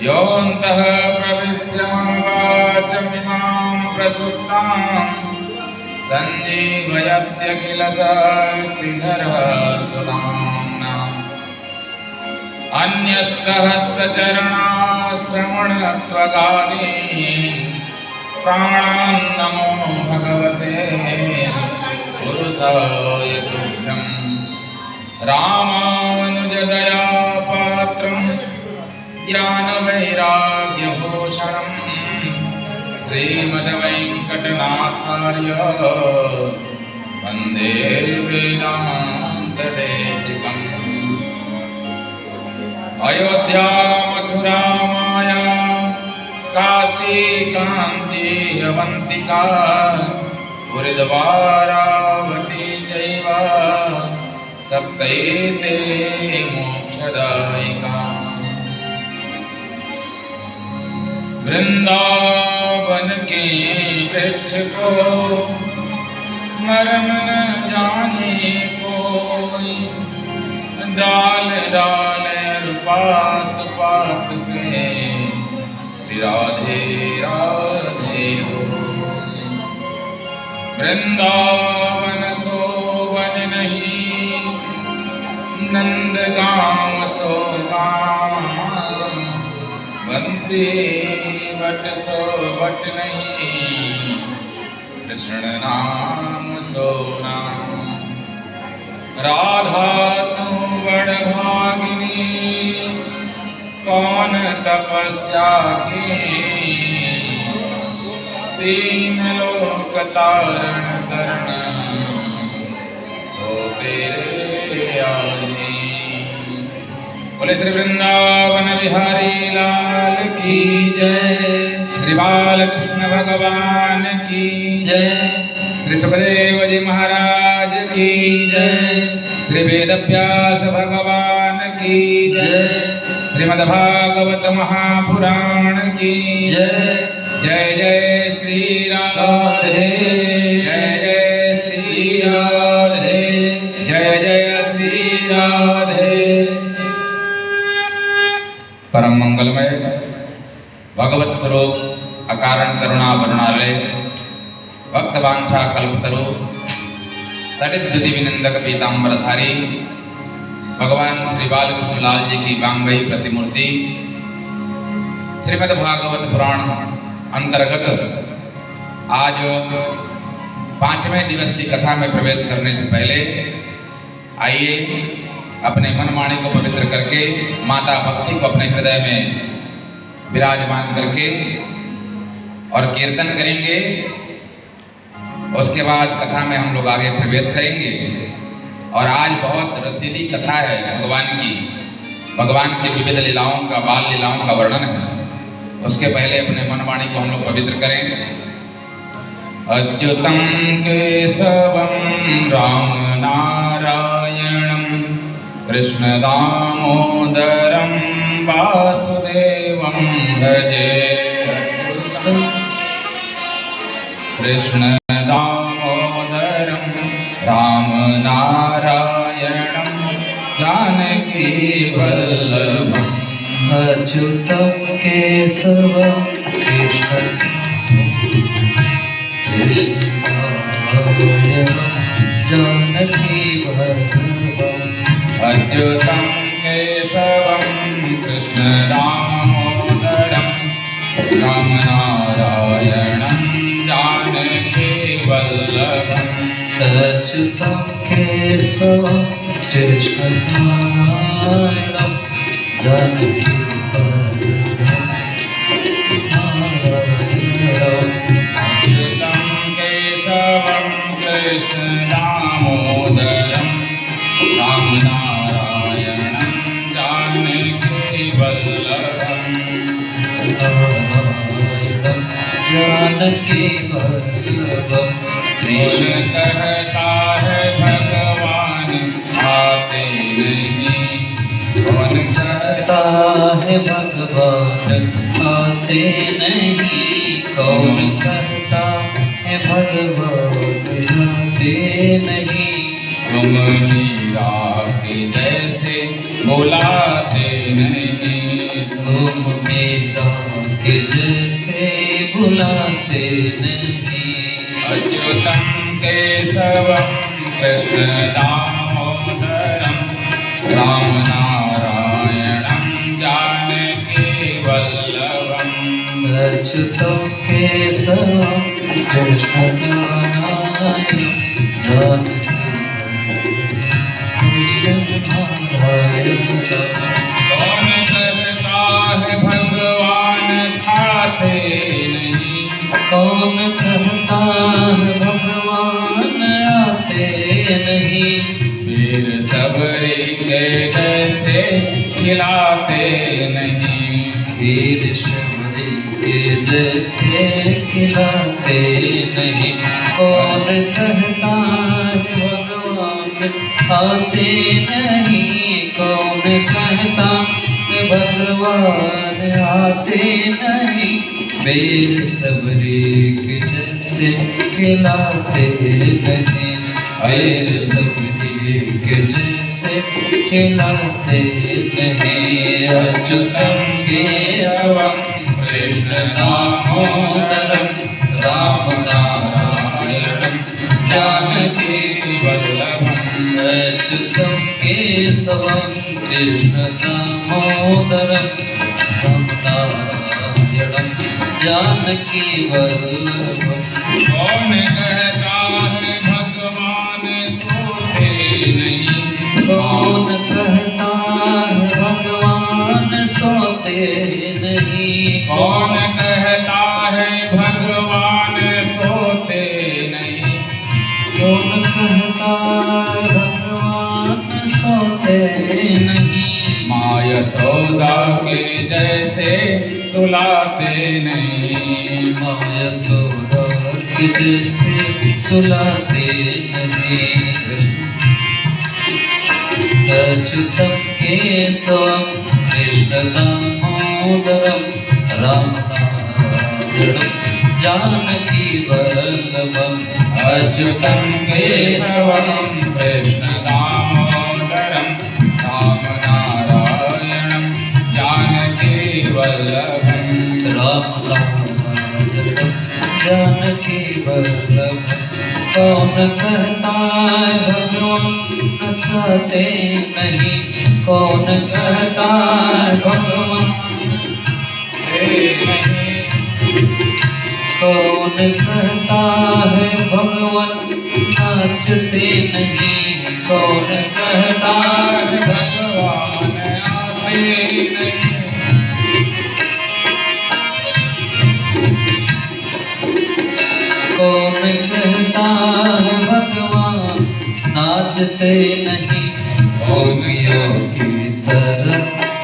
योऽन्तः प्रविश्य मम वाचमिमां प्रसुप्तां सञ्जीवयत्यखिल शक्तिधरः सुनाम्ना। अन्यस्तहस्तचरणाश्रवणत्वकालीन् प्राणान् नमो भगवते पुरुषाय तुभ्यं। रामानुजदया पात्रं ज्ञानवैराग्यभूषणं श्रीमद्वेङ्कटनाथार्य वन्दे वेदान्तदेशिकम्। अयोध्या मथुरा माया काशी काञ्ची अवन्तिका हरिद्वारावती चैव सप्तैते मोक्षदायिका। वृंदावन के वृक्ष को मरम न जाने कोई, डाल डाल पात पात पे राधे राधे हो। वृंदावन सोवन नहीं, नंद गाँव सो गाँव, बंसी बट सो बट नहीं, कृष्ण नाम सो नाम। राधा तू बड़ भागिनी, कौन तपस्या की, तीन लोक तारण करण सो तेरे आजी। बोले श्री वृंदावन बिहारी लाल की जय, श्री बालकृष्ण भगवान की जय, श्री सुखदेव जी महाराज की जय, श्री वेदव्यास भगवान की जय, श्रीमद्भागवत महापुराण की जय। जय जय श्री राधे, जय जय श्री राधे, जय जय श्री राधे। परम मंगलमय भगवत स्वरूप अकारण करुणा वरुणालय भक्त वांछा कल्पतरु तटित द्युति विनंदक पीताम्बरधारी भगवान श्री बालकृष्ण लाल जी की वांगमयी प्रतिमूर्ति श्रीमद् भागवत पुराण अंतर्गत आज 5वें दिवस की कथा में प्रवेश करने से पहले आइए अपने मन वाणी को पवित्र करके माता भक्ति को अपने हृदय में विराजमान करके और कीर्तन करेंगे। उसके बाद कथा में हम लोग आगे प्रवेश करेंगे। और आज बहुत रसीली कथा है भगवान की विविध लीलाओं का, बाल लीलाओं का वर्णन है। उसके पहले अपने मन वाणी को हम लोग पवित्र करें। अच्युतम केशवम राम नारायणम कृष्ण दामोदरम वासुदेवम भजे। कृष्ण दामोदरम राम नारायणं जानकी वल्लभम्। अच्युतं केशवं कृष्णं जानकी वल्लभम्। अच्युतं केशवं कृष्ण दामोदरं राम नारायणं जानकी वल्लभम्। अच्युतं केशवं कृष्णं नारायणं जानकी वल्लभम्। अच्युतं केशवं कृष्ण दामोदरं राम नारायणं जानकी वल्लभम्। जानकी वल्लभम्। कृष्ण कहता है भगवान आते नहीं, कौन कहता है भगवान आते नहीं, कौन कहता है भगवान आते नहीं। तुम मीरा के जैसे बुलाते नहीं, तुम तुम मेरा के जैसे बुलाते नहीं। अच्युतं केशवं कृष्ण दामोदरं राम नारायणं जानकी वल्लभम्। अच्युतं केशवं कृष्ण नारायणं जानकी कृष्ण नारायणं। कौन कहता है भगवान खाते नहीं, कौन कहता है भगवान आते नहीं। फिर सबरी के जैसे खिलाते नहीं। फिर शबरी के जैसे खिलाते नहीं। कौन कहता है भगवान आते नहीं। कौन कहता है भगवान आते नहीं। बेर सबरी के जैसे खिलाते नहीं। बेर सबरी के जैसे खिलाते नहीं। अच्युतं केशवं कृष्ण दामोदरं राम नारायणं जानकी वल्लभम्। अच्युतं केशवं कृष्ण दामोदरं राम नारायणं जानकी वल्लभम्। कौन कहता है भगवान सोते नहीं, कौन कहता है भगवान सोते नहीं। कौन कहता है भगवान सोते नहीं। कौन कहता है भगवान सोते नहीं। माँ यशोदा के जैसे सुलाते नहीं। माँ यशोदा के जैसे सुलाते नहीं। अच्युतं केशवं कृष्ण दामोदरं राम नारायणं जानकी वल्लभम्। अच्युतं केशवं कृष्ण दामोदरं राम नारायणं जानकी वल्लभम्। राम नारायणं जानकी वल्लभम्। कौन कहता है भगवान चाहते नहीं। कौन कहता है भगवान नहीं। कौन कहता है भगवान नाचते नहीं। कौन कहता है भगवान आते नहीं। कौन कहता है भगवान नाचते नहीं। गोपियों की तरह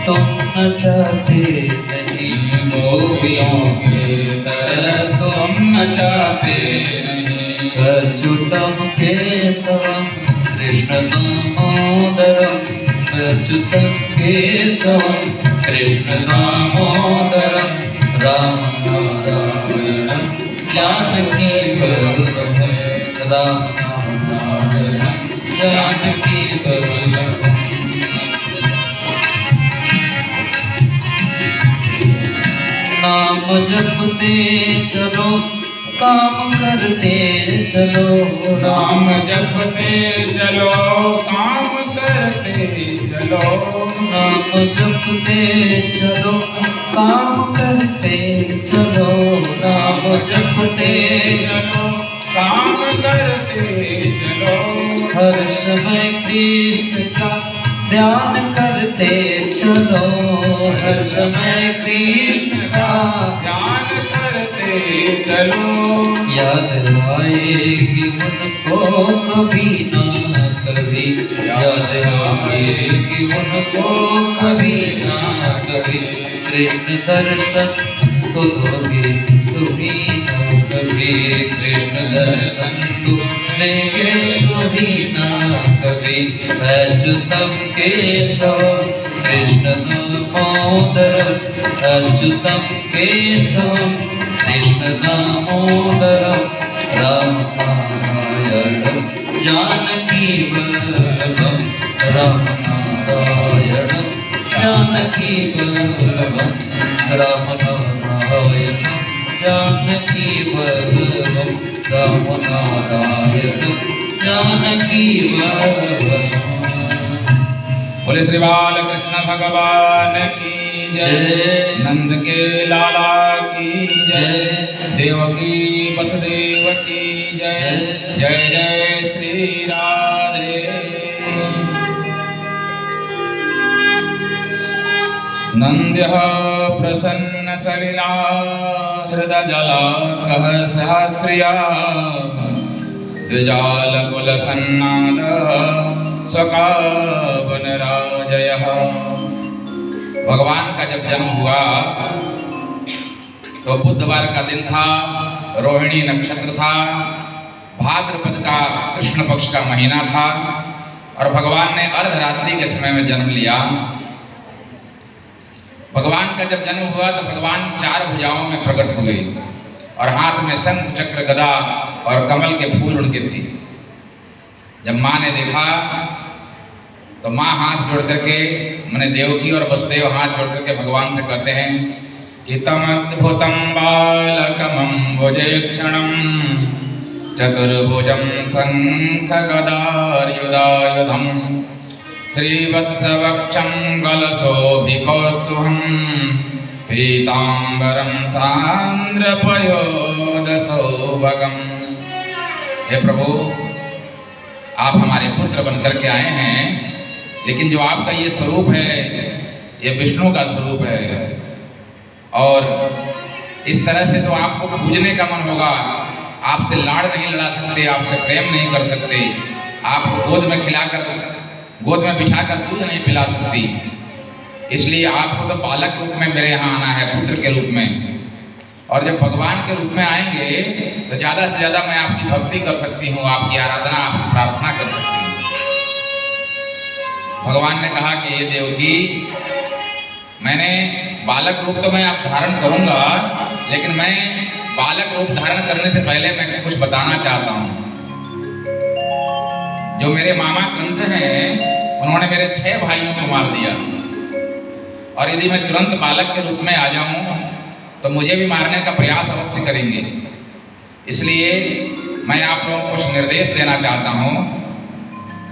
तुम नचाते नहीं। गोपियों की तरह तुम नचाते नहीं। अच्युतं केशवं कृष्ण दामोदरं अच्युतं केशवं कृष्ण दामोदरं राम नारायणं जानकी वल्लभम्। राम नारायणं जानकी वल्लभम्। नाम जपते चलो काम करते चलो। नाम जपते चलो काम करते चलो। नाम जपते चलो काम करते चलो। नाम जपते चलो काम करते चलो। हर समय कृष्ण का ध्यान करते चलो। हर समय कृष्ण का ध्यान करते चलो। याद आएगी उनको कभी ना कभी। याद आएगी उनको कभी ना कभी। कृष्ण दर्शन तो दोगे कभी ना कभी। कृष्ण दर्शन तुम लेंगे कभी ना कभी। अच्युतं केशवं कृष्ण दामोदरं अच्युतं केशवं कृष्ण दामोदरं राम नारायणं जानकी वल्लभं। राम नारायणं जानकी वल्लभं राम नारायणं जानकी वल्लभं राम नारायणं जानकी वल्लभं। बोले श्री बालकृष्ण भगवान की जय, नंद के लाला की जय, देवकी वसुदेव की जय, जय जय श्री राधे। नंद्यः प्रसन्न सलिला हृदय जलाकः सहस्रिया द्विजालकुल सन्नाद स्वकावनराजयः। भगवान का जब जन्म हुआ तो बुधवार का दिन था, रोहिणी नक्षत्र था, भाद्रपद का कृष्ण पक्ष का महीना था और भगवान ने अर्धरात्रि के समय में जन्म लिया। भगवान का जब जन्म हुआ तो भगवान 4 भुजाओं में प्रकट हुए और हाथ में शंख चक्र गदा और कमल के फूल उनके थे। जब माँ ने देखा तो माँ हाथ जोड़ करके, मैंने देवकी और वसुदेव हाथ जोड़ करके भगवान से कहते हैं कि तमद्भुतं बालकमं भुजेक्षणं चतुर्भुजं शंख गदायुधायुधं श्रीवत्सवक्षं गलशोभिकौस्तुभं पीताम्बरं सान्द्रपयोदशोभगम्। हे प्रभु, आप हमारे पुत्र बनकर के आए हैं, लेकिन जो आपका ये स्वरूप है ये विष्णु का स्वरूप है और इस तरह से तो आपको पूजने का मन होगा। आपसे लाड़ नहीं लड़ा सकते, आपसे प्रेम नहीं कर सकते, आपको गोद में बिठाकर दूध नहीं पिला सकती। इसलिए आपको तो बालक रूप में मेरे यहाँ आना है, पुत्र के रूप में। और जब भगवान के रूप में आएंगे तो ज़्यादा से ज़्यादा मैं आपकी भक्ति कर सकती हूँ, आपकी आराधना, आपकी प्रार्थना कर सकती हूँ। भगवान ने कहा कि ये देवकी, मैंने बालक रूप तो मैं आप धारण करूँगा, लेकिन मैं बालक रूप धारण करने से पहले मैं कुछ बताना चाहता हूँ। जो मेरे मामा कंस हैं उन्होंने मेरे 6 भाइयों को मार दिया और यदि मैं तुरंत बालक के रूप में आ जाऊँ तो मुझे भी मारने का प्रयास अवश्य करेंगे। इसलिए मैं आप लोगों को कुछ निर्देश देना चाहता हूँ।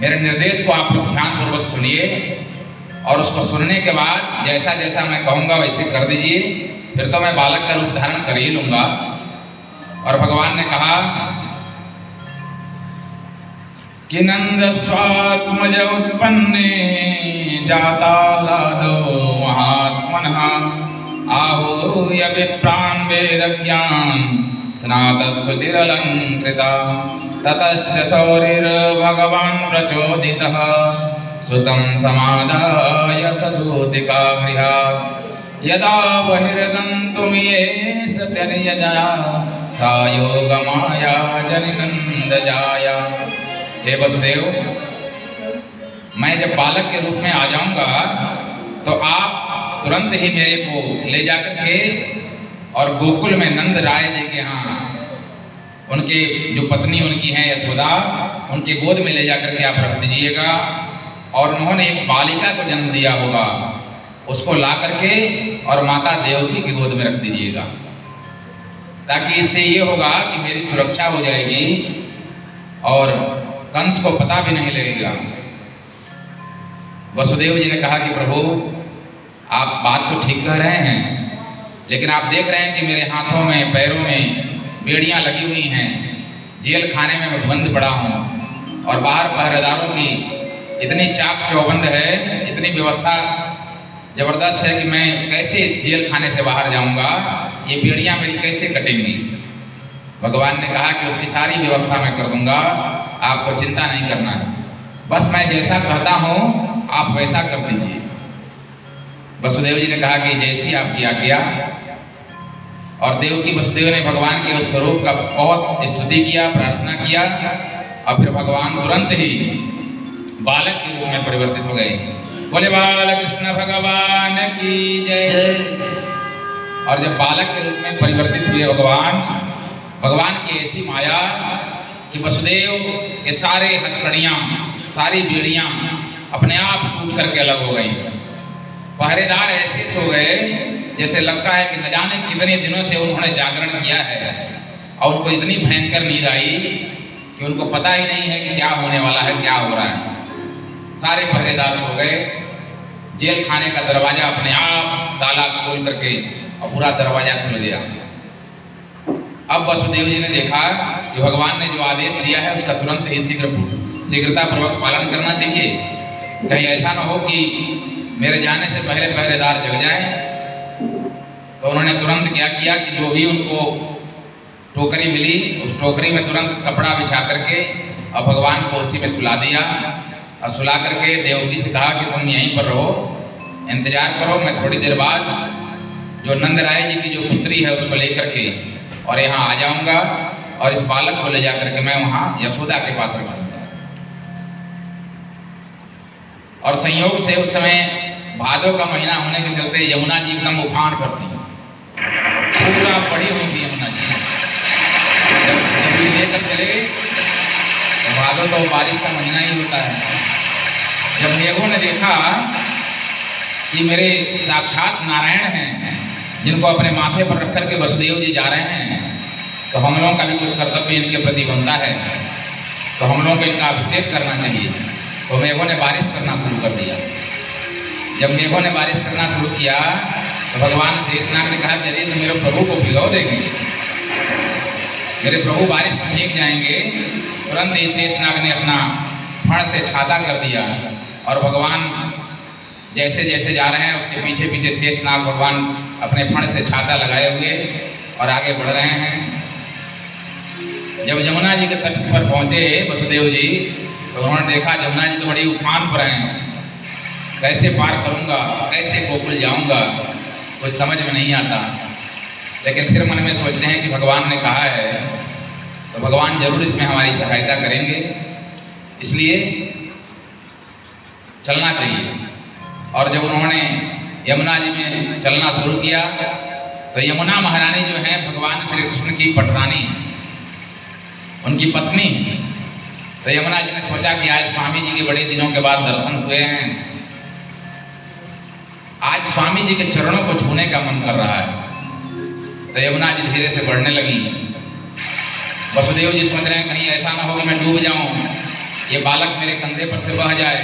मेरे निर्देश को आप लोग ध्यानपूर्वक सुनिए और उसको सुनने के बाद जैसा जैसा मैं कहूँगा वैसे कर दीजिए, फिर तो मैं बालक का रूप धारण कर ही लूँगा। और भगवान ने कहा कि नंद स्वात्मज उत्पन्ने जातालादो महात्मनः आहूय विप्रान् वेदज्ञान स्नातस्वचिरलंकृता ततश्च शौरिर्भगवान् प्रचोदितः सुतं समादाय ससूतिका गृहात् यदा बहिर्गन्तुमियेष त्यर्यजा सा योगमाया जनिनन्दजाया। हे वसुदेव, मैं जब बालक के रूप में आ जाऊंगा तो आप तुरंत ही मेरे को ले जाकर के और गोकुल में नंद राय जी के यहाँ, उनके जो पत्नी उनकी हैं यशोदा, उनके गोद में ले जाकर के आप रख दीजिएगा। और उन्होंने एक बालिका को जन्म दिया होगा, उसको ला करके और माता देवकी की गोद में रख दीजिएगा, ताकि इससे ये होगा कि मेरी सुरक्षा हो जाएगी और कंस को पता भी नहीं लगेगा। वसुदेव जी ने कहा कि प्रभु, आप बात तो ठीक कह रहे हैं, लेकिन आप देख रहे हैं कि मेरे हाथों में पैरों में बेड़ियां लगी हुई हैं, जेल खाने में मैं बंद पड़ा हूँ और बाहर पहरेदारों की इतनी चाक चौबंद है, इतनी व्यवस्था जबरदस्त है कि मैं कैसे इस जेल खाने से बाहर जाऊंगा, ये बेड़ियां मेरी कैसे कटेंगी। भगवान ने कहा कि उसकी सारी व्यवस्था मैं कर दूंगा, आपको चिंता नहीं करना है, बस मैं जैसा कहता हूँ आप वैसा कर दीजिए। वसुदेव जी ने कहा कि जैसी आपकी आज्ञा। और देवकी वसुदेव ने भगवान के उस स्वरूप का बहुत स्तुति किया, प्रार्थना किया और फिर भगवान तुरंत ही बालक के रूप में परिवर्तित हो गए। बोले बालकृष्ण भगवान की जय। और जब बालक के रूप में परिवर्तित हुए भगवान की ऐसी माया कि वसुदेव के सारे हथकड़ियाँ, सारी बेड़ियाँ अपने आप टूट करके अलग हो गई। पहरेदार ऐसे सो गए जैसे लगता है कि न जाने कितने दिनों से उन्होंने जागरण किया है और उनको इतनी भयंकर नींद आई कि उनको पता ही नहीं है कि क्या होने वाला है, क्या हो रहा है। सारे पहरेदार सो गए। जेल खाने का दरवाजा अपने आप ताला खोल करके और पूरा दरवाजा खुल गया। अब वसुदेव जी ने देखा कि भगवान ने जो आदेश दिया है उसका तुरंत ही शीघ्रतापूर्वक पालन करना चाहिए। कहीं ऐसा ना हो कि मेरे जाने से पहले पहरेदार जग जाएं। तो उन्होंने तुरंत क्या किया कि जो भी उनको टोकरी मिली उस टोकरी में तुरंत कपड़ा बिछा करके और भगवान को उसी में सुला दिया और सुला करके देवकी से कहा कि तुम यहीं पर रहो, इंतजार करो, मैं थोड़ी देर बाद जो नंदराय जी की जो पुत्री है उसको लेकर के और यहाँ आ जाऊंगा और इस बालक को ले जा करके मैं वहाँ यशोदा के पास रख दूंगा। और संयोग से उस समय भादव का महीना होने के चलते यमुना जी एकदम उफान पर थी, पूरा बढ़ी हुई थी यमुना जी। जब ये लेकर चले तो भादव तो बारिश का महीना ही होता है। जब मेघों ने देखा कि मेरे साक्षात नारायण हैं जिनको अपने माथे पर रख करके वसुदेव जी जा रहे हैं, तो हम लोगों का भी कुछ कर्तव्य इनके प्रति बनता है, तो हम लोगों को इनका अभिषेक करना चाहिए। तो मेघों ने बारिश करना शुरू कर दिया। जब मेघों ने बारिश करना शुरू किया तो भगवान शेषनाग ने कहा कि अरे तो मेरे प्रभु को भिगो देंगे, मेरे प्रभु बारिश में भीग जाएंगे। तुरंत ही शेषनाग ने अपना फण से छाता कर दिया और भगवान जैसे जैसे जा रहे हैं उसके पीछे पीछे शेषनाग भगवान अपने फण से छाता लगाए हुए और आगे बढ़ रहे हैं। जब यमुना जी के तट पर पहुंचे वसुदेव जी तो उन्होंने देखा यमुना जी तो बड़ी उफान पर हैं, कैसे पार करूंगा, कैसे गोकुल जाऊंगा, कुछ समझ में नहीं आता। लेकिन फिर मन में सोचते हैं कि भगवान ने कहा है तो भगवान जरूर इसमें हमारी सहायता करेंगे, इसलिए चलना चाहिए। और जब उन्होंने यमुना जी में चलना शुरू किया तो यमुना महारानी जो है भगवान श्री कृष्ण की पटरानी, उनकी पत्नी। तो यमुना जी ने सोचा कि आज स्वामी जी के बड़े दिनों के बाद दर्शन हुए हैं, आज स्वामी जी के चरणों को छूने का मन कर रहा है। तो यमुना जी धीरे से बढ़ने लगी। वसुदेव जी सोच रहे हैं कहीं ऐसा ना हो कि मैं डूब जाऊं, ये बालक मेरे कंधे पर से बह जाए,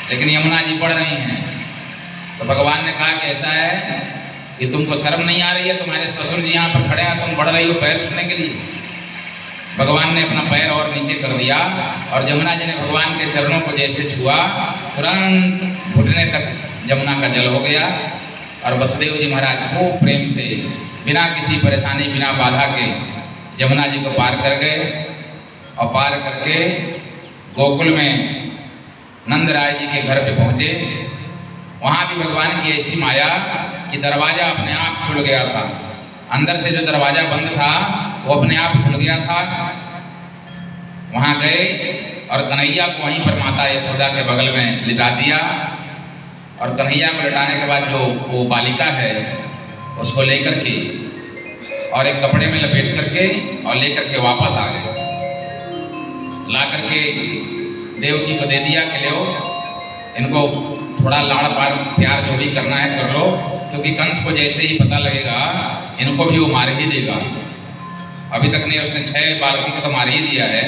लेकिन यमुना जी बढ़ रही हैं। तो भगवान ने कहा कि ऐसा है कि तुमको शर्म नहीं आ रही है, तुम्हारे ससुर जी यहाँ पर खड़े हैं, तुम बढ़ रही हो पैर छूने के लिए। भगवान ने अपना पैर और नीचे कर दिया और यमुना जी ने भगवान के चरणों को जैसे छुआ तुरंत घुटने तक यमुना का जल हो गया। और वसुदेव जी महाराज खूब प्रेम से बिना किसी परेशानी बिना बाधा के यमुना जी को पार कर गए और पार करके गोकुल में नंदराय जी के घर पे पहुँचे। वहाँ भी भगवान की ऐसी माया कि दरवाज़ा अपने आप खुल गया था, अंदर से जो दरवाज़ा बंद था वो अपने आप खुल गया था। वहाँ गए और कन्हैया को वहीं पर माता यशोदा के बगल में लिटा दिया और कन्हैया को लिटाने के बाद जो वो बालिका है उसको लेकर के और एक कपड़े में लपेट करके और लेकर के वापस आ गए। ला करके देवकी को दे दिया कि लो इनको थोड़ा लाड़ प्यार जो भी करना है कर लो, क्योंकि कंस को जैसे ही पता लगेगा इनको भी वो मार ही देगा। अभी तक ने उसने 6 बालकों को तो मार ही दिया है।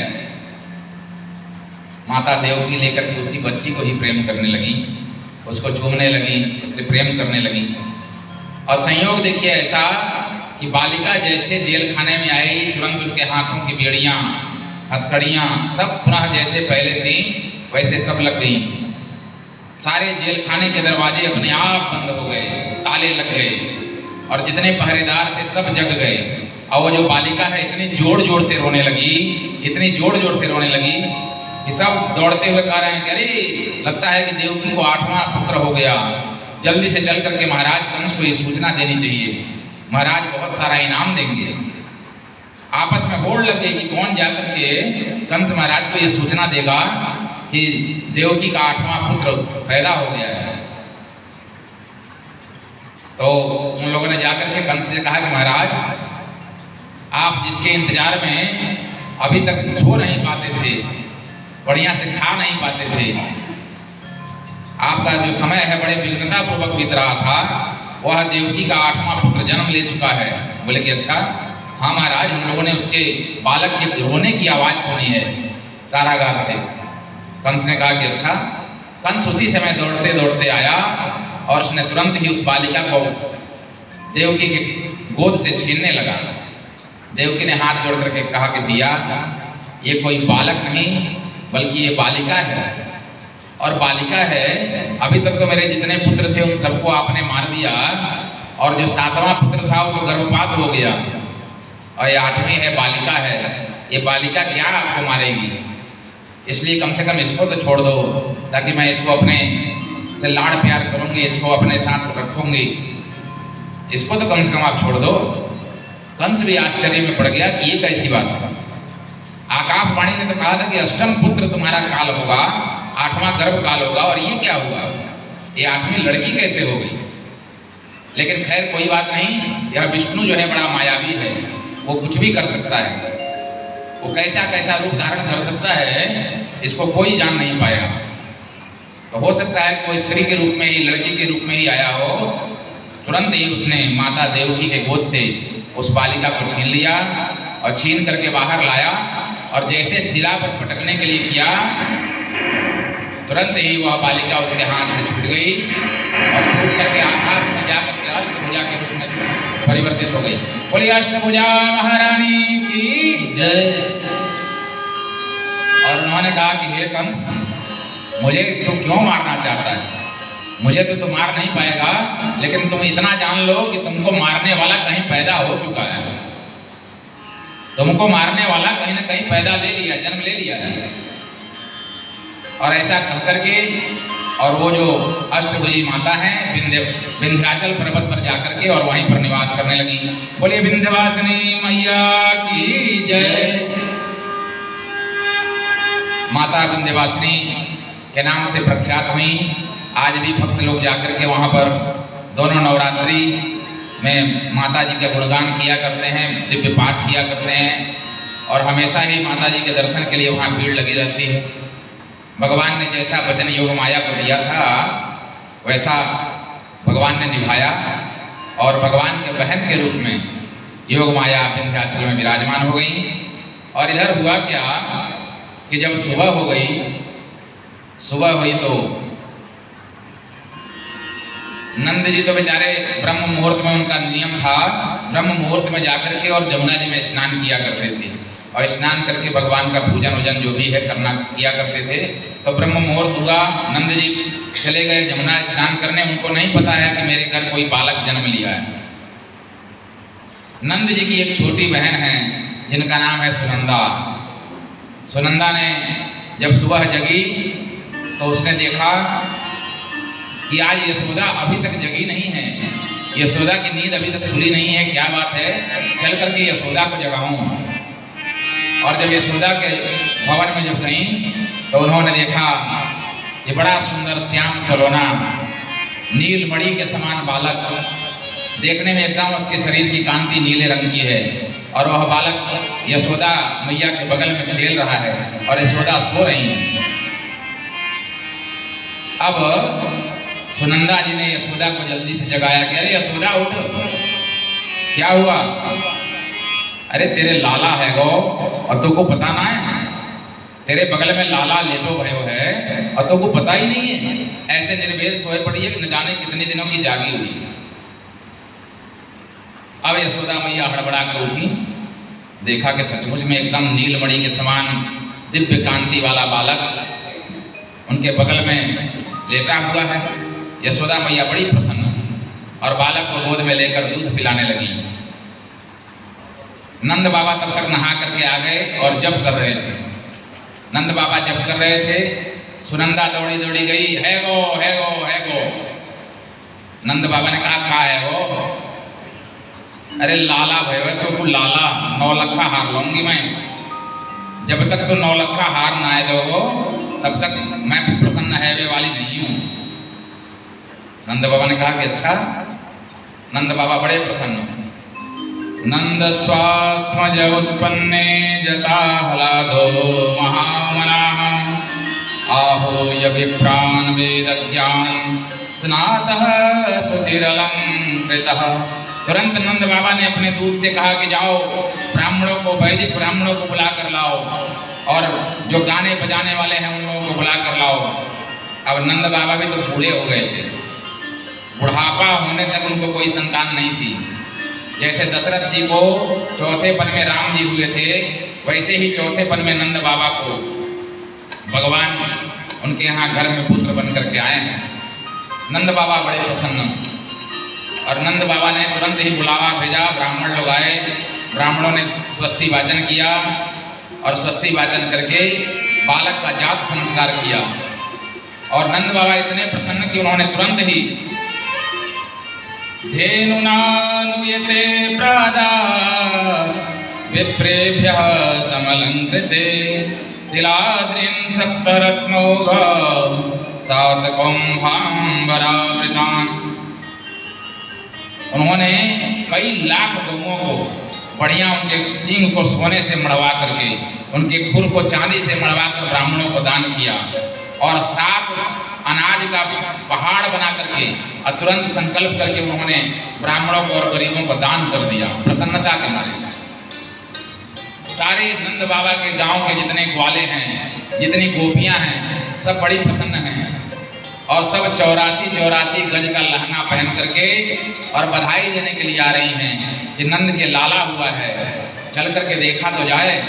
माता देवकी लेकर के उसी बच्ची को ही प्रेम करने लगी, उसको चूमने लगी, उससे प्रेम करने लगी। और संयोग देखिए ऐसा कि बालिका जैसे जेल खाने में आई तुरंत उनके हाथों की बेड़ियाँ हथकड़ियाँ सब पुनः जैसे पहले थी वैसे सब लग गई। सारे जेल खाने के दरवाजे अपने आप बंद हो गए, ताले लग गए और जितने पहरेदार थे सब जग गए। और वो जो बालिका है इतनी जोर जोर से रोने लगी, इतनी जोर जोर से रोने लगी कि सब दौड़ते हुए कह रहे हैं कि अरे लगता है कि देवकी को 8वां पुत्र हो गया, जल्दी से चल करके महाराज कंस को ये सूचना देनी चाहिए, महाराज बहुत सारा इनाम देंगे। आपस में होड़ लग गई कि कौन जाकर के कंस महाराज को ये सूचना देगा कि देवकी का 8वां पुत्र पैदा हो गया है। तो उन लोगों ने जाकर के कंस से कहा कि महाराज आप जिसके इंतजार में अभी तक सो नहीं पाते थे, बढ़िया से खा नहीं पाते थे, आपका जो समय है बड़े विघ्नता पूर्वक बीत रहा था, वह देवकी का 8वां पुत्र जन्म ले चुका है। बोले कि अच्छा, हाँ महाराज, हम लोगों ने उसके बालक के रोने की आवाज़ सुनी है कारागार से। कंस ने कहा कि अच्छा। कंस उसी समय दौड़ते दौड़ते आया और उसने तुरंत ही उस बालिका को देवकी के गोद से छीनने लगा। देवकी ने हाथ जोड़ करके कहा कि भैया, ये कोई बालक नहीं बल्कि ये बालिका है, और बालिका है। अभी तक तो मेरे जितने पुत्र थे उन सबको आपने मार दिया, और जो 7वां पुत्र था वो तो गर्भपात हो गया, और ये 8वीं है, बालिका है। ये बालिका क्या आपको मारेगी? इसलिए कम से कम इसको तो छोड़ दो, ताकि मैं इसको अपने से लाड़ प्यार करूँगी, इसको अपने साथ रखूँगी। इसको तो कम से कम आप छोड़ दो। कंस भी आश्चर्य में पड़ गया कि ये कैसी बात है। आकाशवाणी ने तो कहा था कि 8वां पुत्र तुम्हारा काल होगा, 8वां गर्भ काल होगा, और ये क्या हुआ? ये 8वीं लड़की कैसे हो गई? लेकिन खैर कोई बात नहीं, यह विष्णु जो है बड़ा मायावी है, वो कुछ भी कर सकता है। वो कैसा कैसा रूप धारण कर सकता है, इसको कोई जान नहीं पाएगा। तो हो सकता है कि वो स्त्री के रूप में ही, लड़की के रूप में ही आया हो। तुरंत ही उसने माता देवकी के गोद से उस बालिका को छीन लिया और छीन करके बाहर लाया, और जैसे शिला पर पटकने के लिए किया, तुरंत ही वह बालिका उसके हाथ से छूट गई और छूट करके आकाश में जाकर के अष्टभुजा के रूप में परिवर्तित हो गई। बोलिए अष्टभुजा महारानी की जय। और उन्होंने कहा कि हे कंस, मुझे तू क्यों मारना चाहता है? मुझे तो तू मार नहीं पाएगा, लेकिन तुम इतना जान लो कि तुमको मारने वाला कहीं पैदा हो चुका है। तुमको मारने वाला कहीं ना कहीं पैदा ले लिया, जन्म ले लिया है। और ऐसा कह करके, और वो जो अष्टभुजी माता है विंध्याचल पर्वत पर जाकर के और वहीं पर निवास करने लगी। बोलिए विंध्यवासिनी मैया की जय। माता विंध्यवासिनी के नाम से प्रख्यात हुई। आज भी भक्त लोग जाकर के वहाँ पर दोनों नवरात्रि में माता जी का गुणगान किया करते हैं, दिव्य पाठ किया करते हैं, और हमेशा ही माता जी के दर्शन के लिए वहाँ भीड़ लगी रहती है। भगवान ने जैसा वचन योग माया को दिया था, वैसा भगवान ने निभाया, और भगवान के बहन के रूप में योग माया विंध्याचल में विराजमान हो गई। और इधर हुआ क्या कि जब सुबह हो गई, सुबह हुई तो नंद जी तो बेचारे ब्रह्म मुहूर्त में, उनका नियम था ब्रह्म मुहूर्त में जाकर के और जमुना जी में स्नान किया करते थे, और स्नान करके भगवान का पूजन वूजन जो भी है करना किया करते थे। तो ब्रह्म मुहूर्त हुआ, नंद जी चले गए जमुना स्नान करने। उनको नहीं पता है कि मेरे घर कोई बालक जन्म लिया है। नंद जी की एक छोटी बहन है जिनका नाम है सुनंदा। सुनंदा ने जब सुबह जगी तो उसने देखा कि आज यशोदा अभी तक जगी नहीं है, यशोदा की नींद अभी तक खुली नहीं है। क्या बात है, चल करके यशोदा को जगाऊं। और जब यशोदा के भवन में जब गई तो उन्होंने देखा कि बड़ा सुंदर श्याम सलोना नीलमणि के समान बालक, देखने में एकदम उसके शरीर की कांति नीले रंग की है, और वह बालक यशोदा मैया के बगल में खेल रहा है और यशोदा सो रही है। अब सुनंदा जी ने यशोदा को जल्दी से जगाया कि अरे यशोदा उठ, क्या हुआ? अरे तेरे लाला है गो और तुमको पता ना है? तेरे बगल में लाला लेटो भयो है और तुमको पता ही नहीं है? ऐसे निर्वेद सोए पड़ी है कि न जाने कितने दिनों की जागी हुई। अब यशोदा मैया हड़बड़ा के उठी, देखा कि सचमुच में एकदम नीलमणि के समान दिव्य कांति वाला बालक उनके बगल में लेटा हुआ है। यशोदा मैया बड़ी प्रसन्न और बालक को गोद में लेकर दूध पिलाने लगी। नंद बाबा तब तक नहा करके आ गए और जप कर रहे थे। नंद बाबा जप कर रहे थे, सुनंदा दौड़ी दौड़ी गई, है गो है गो है गो। नंद बाबा ने कहा है गो? अरे लाला भयो तो लाला 9 लखा हार लूंगी मैं। जब तक तो 9 लखा हार ना आए दोगो तब तक मैं प्रसन्न है वे वाली नहीं हूँ। नंद बाबा ने कहा कि अच्छा। नंद बाबा बड़े प्रसन्न। नंद स्वात्मज उत्पन्ने जता हलादो महामना आहूय विप्रान् वेदज्ञान स्नातः सुचिरलंकृतः। तुरंत नंद बाबा ने अपने दूत से कहा कि जाओ ब्राह्मणों को, वैदिक ब्राह्मणों को बुला कर लाओ और जो गाने बजाने वाले हैं उन लोगों को बुला कर लाओ। अब नंद बाबा भी तो बूढ़े हो गए थे, बुढ़ापा होने तक उनको कोई संतान नहीं थी। जैसे दशरथ जी को चौथे पन में राम जी हुए थे, वैसे ही चौथे पन में नंद बाबा को भगवान उनके यहाँ घर में पुत्र बन करके आए हैं। नंद बाबा बड़े प्रसन्न, और नंद बाबा ने तुरंत ही बुलावा भेजा, ब्राह्मण लोग आए, ब्राह्मणों ने स्वस्ति वाचन किया और स्वस्ति वाचन करके बालक का जात संस्कार किया। और नंद बाबा इतने प्रसन्न कि उन्होंने तुरंत ही धेनुनानुयते प्रादा विप्रेभ्यः समलंकृते तिलाद्रिं सप्तरत्नौघ सातकौम्भाम्बरावृतान्। उन्होंने कई लाख गौओं को बढ़िया उनके सींग को सोने से मढ़वा करके, उनके खुर को चांदी से मढ़वा कर ब्राह्मणों को दान किया और 7 अनाज का पहाड़ बना करके और तुरंत संकल्प करके उन्होंने ब्राह्मणों को और गरीबों को दान कर दिया प्रसन्नता के मारे। सारे नंद बाबा के गांव के जितने ग्वाले हैं, जितनी गोपियां हैं, सब बड़ी प्रसन्न हैं और सब 84 गज का लहंगा पहन करके और बधाई देने के लिए आ रही हैं कि नंद के लाला हुआ है, चल करके देखा तो जाए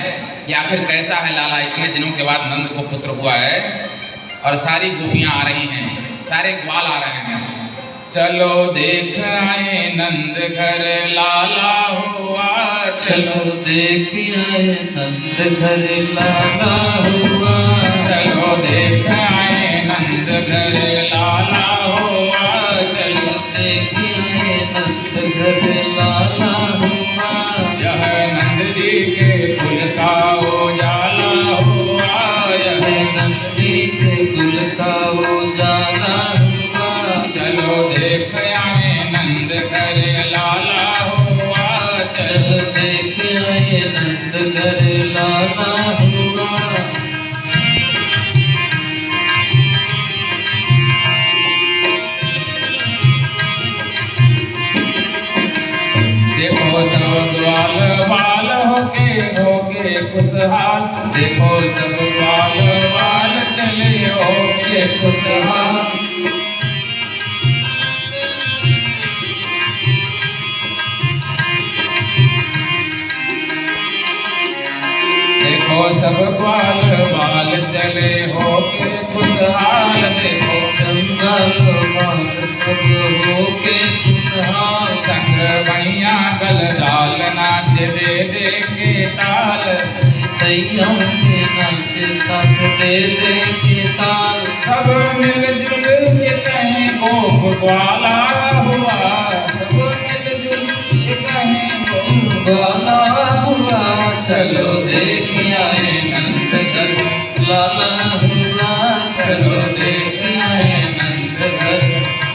कि आखिर कैसा है लाला, इतने दिनों के बाद नंद को पुत्र हुआ है। और सारी गोपियां आ रही हैं, सारे ग्वाल आ रहे हैं, चलो देख आए नंद घर लाला हुआ, चलो देख आए नंद घर लाला हुआ, चलो देख आए नंद घर लाला हुआ, चलो देख आए नंद घर लाला हुआ। यह नंद जी के कुल का उजाला हुआ, यह नंद जी के कुल का उजाला हुआ, चलो देख आए नंद घर लाला हुआ, चलो देख आए नंद घर लाला हुआ। देखो सब ग्वाल बाल होके खुशहाल, देखो सब ग्वाल बाल चले होके खुशहाल। देखो सब ग्वाल बाल चले होके खुशहाल, देखो जंगल बाल सब होके खुशहाल, संग मैया गल डाल नाच दे दे के ताल, दैया के नाच साथ दे दे के ताल। सब मिलजुल के कहें गोप ग्वाला हुआ, सब मिलजुल के कहें गोप ग्वाला हुआ, चलो देख आए नंद घर लाला हुआ, चलो देख आए नंद घर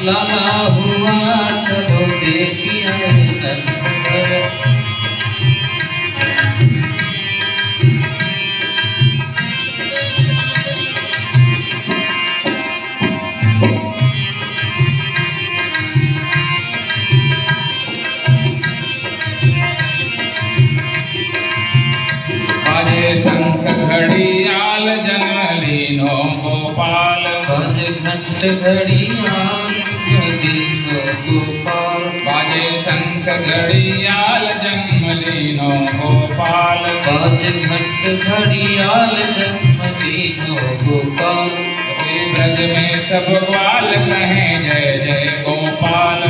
लाला हुआ, चलो देख आए नंद घर। बाजे शंख घड़ियाल जन्म लीनो गोपाल, बाजे घंट घड़ियाल लीनो गोपाल, बाजे शंख घड़ियाल जन्म लीनो गोपाल, बाजे घंट घड़ियाल जन्म लीनो गोपाल। ब्रज में सब ग्वाल कहें जय जय गोपाल,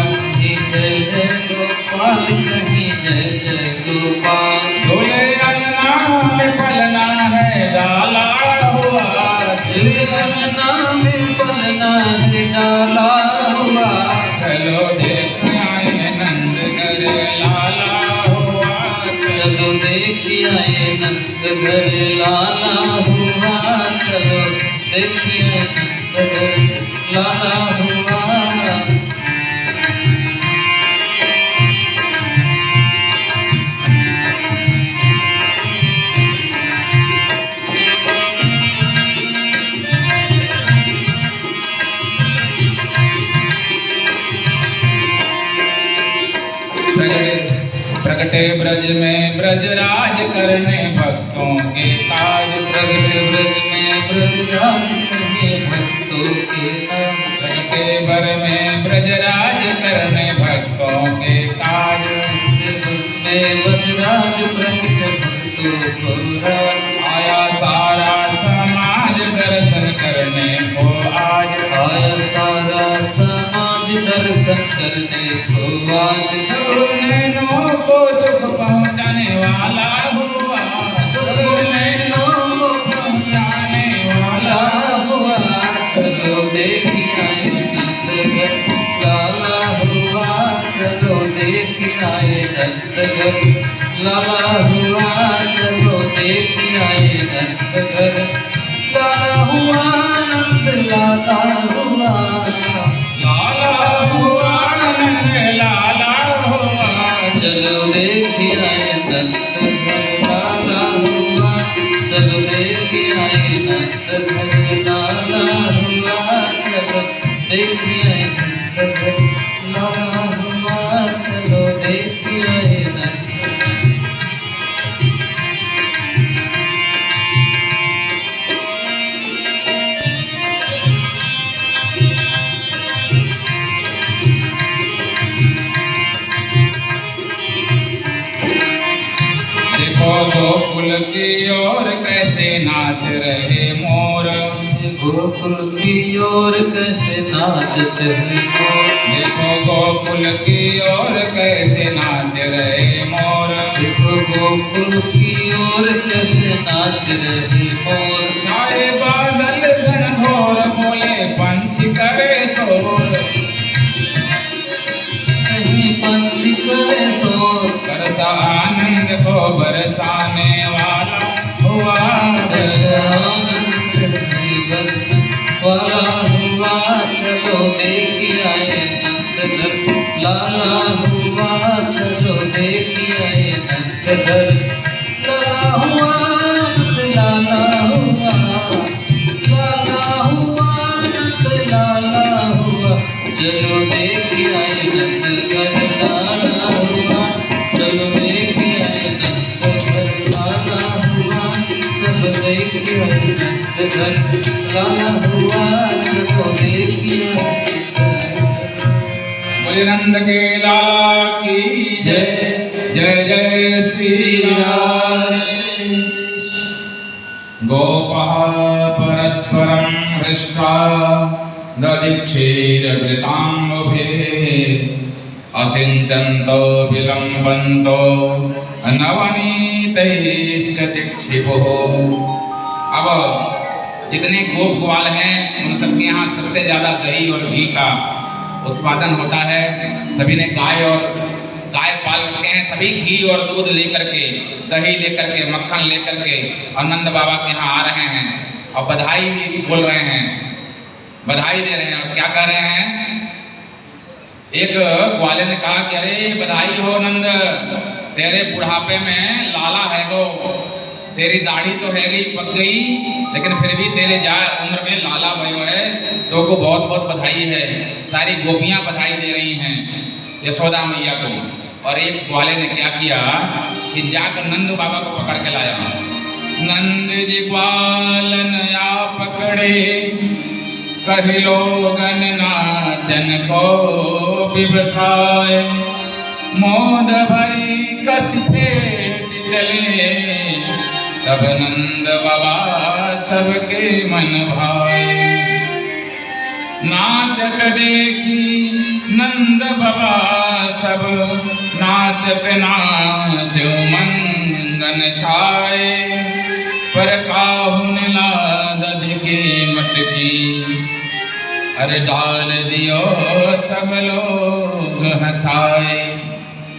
जय जय गोपाल कहीं जय जय गोपाल। झूले अंगना में पलना है डाला हुआ, झूले अंगना में पलना है डाला हुआ, चलो देख आए नंद घर लाला हुआ, चलो देख आए नंद घर लाला हुआ, चलो देख आए नंद घर लाला हुआ। प्रगटे ब्रज में ब्रजराज करने भक्तों के काज। प्रगटे ब्रज में ब्रजराज करने भक्तों के काज। प्रगटे बर में ब्रजराज करने भक्तों के काज। में ब्रजराज प्रगट भक्तों को राज। आया सारा समाज दर्शन करने को आज। आया सारा समाज दर्शन करने को आज। सब नैनों को सुख पहुँचाने वाला हुआ। सब नैनों को पहुँचाने वाला हुआ। चलो देखी आए नंदघर लाला हुआ। चलो देखी आए नंदघर लाला हुआ। चलो देखी आए नंदघर लाला हुआ। नंद लाला हुआ। लाला हुआ नंद लाला हुआ। चलो देखी आए नंदघर लाला हुआ। चलो देखी आए नंदघर लाला हुआ। चलो देखी आए नंदघर लाला हुआ। चलो देखी आए नंदघर। देखो गोकुल की ओर कैसे नाच रहे मोर। गोकुल की ओर कैसे नाचते हैं मोर। देखो गोकुल की ओर कैसे नाच रहे मोर। देखो गोकुल की ओर कैसे नाच रहे मोर। छाए बादल घनघोर बोले पंछी करे शोर। कहीं पंछी करे शोर। सरसा आनंद को बरसाने वाला हुआ। आनंद नहीं बरसन वाला हुआ। चलो देखी आए नंदघर लाला हुआ। चलो देखी आए नंदघर लाला हुआ। नंद लाला हुआ। लाला हुआ नंद लाला हुआ। चलो देखी आए नंदघर लाला हुआ। चलो देखी आए नंदघर लाला हुआ। चलो देखी आए नंदघर लाला हुआ। चलो देखी आए बोले नंद के लाला की जय। जय जय श्री राम। गोपाः परस्परं हृष्टा दधिक्षीरघृताम्बुभे असिञ्चन्तो विलम्बन्तो नवनीतैश्च चिक्षिपुः। अब जितने गोप ग्वाल हैं उन सबके यहाँ सबसे ज़्यादा दही और घी का उत्पादन होता है। सभी ने गाय पाल रखे हैं। सभी घी और दूध लेकर के, दही लेकर के, मक्खन लेकर के और नंद बाबा के यहाँ आ रहे हैं और बधाई भी बोल रहे हैं, बधाई दे रहे हैं। और क्या कह रहे हैं? एक ग्वाले ने कहा कि अरे बधाई हो नंद, तेरे बुढ़ापे में लाला है गो। तेरी दाढ़ी तो है गई, पक गई, लेकिन फिर भी तेरे उम्र में लाला भयो है, तो को बहुत बहुत बधाई है। सारी गोपियां बधाई दे रही हैं यशोदा मैया को। और एक ग्वाले ने क्या किया कि जाकर नंद बाबा को पकड़ के लाया। नंद जी ग्वालन या पकड़े, कहिलो गन नाचन को विवसाय। मोद भरी कस फेट चले, तब नंद बाबा सबके मन भाए। नाचत देखी नंद बाबा सब, नाचत नाच मंगन छाए। पर काहुन लादद की मटकी, अरे डाल दियो सब लोग हंसाए।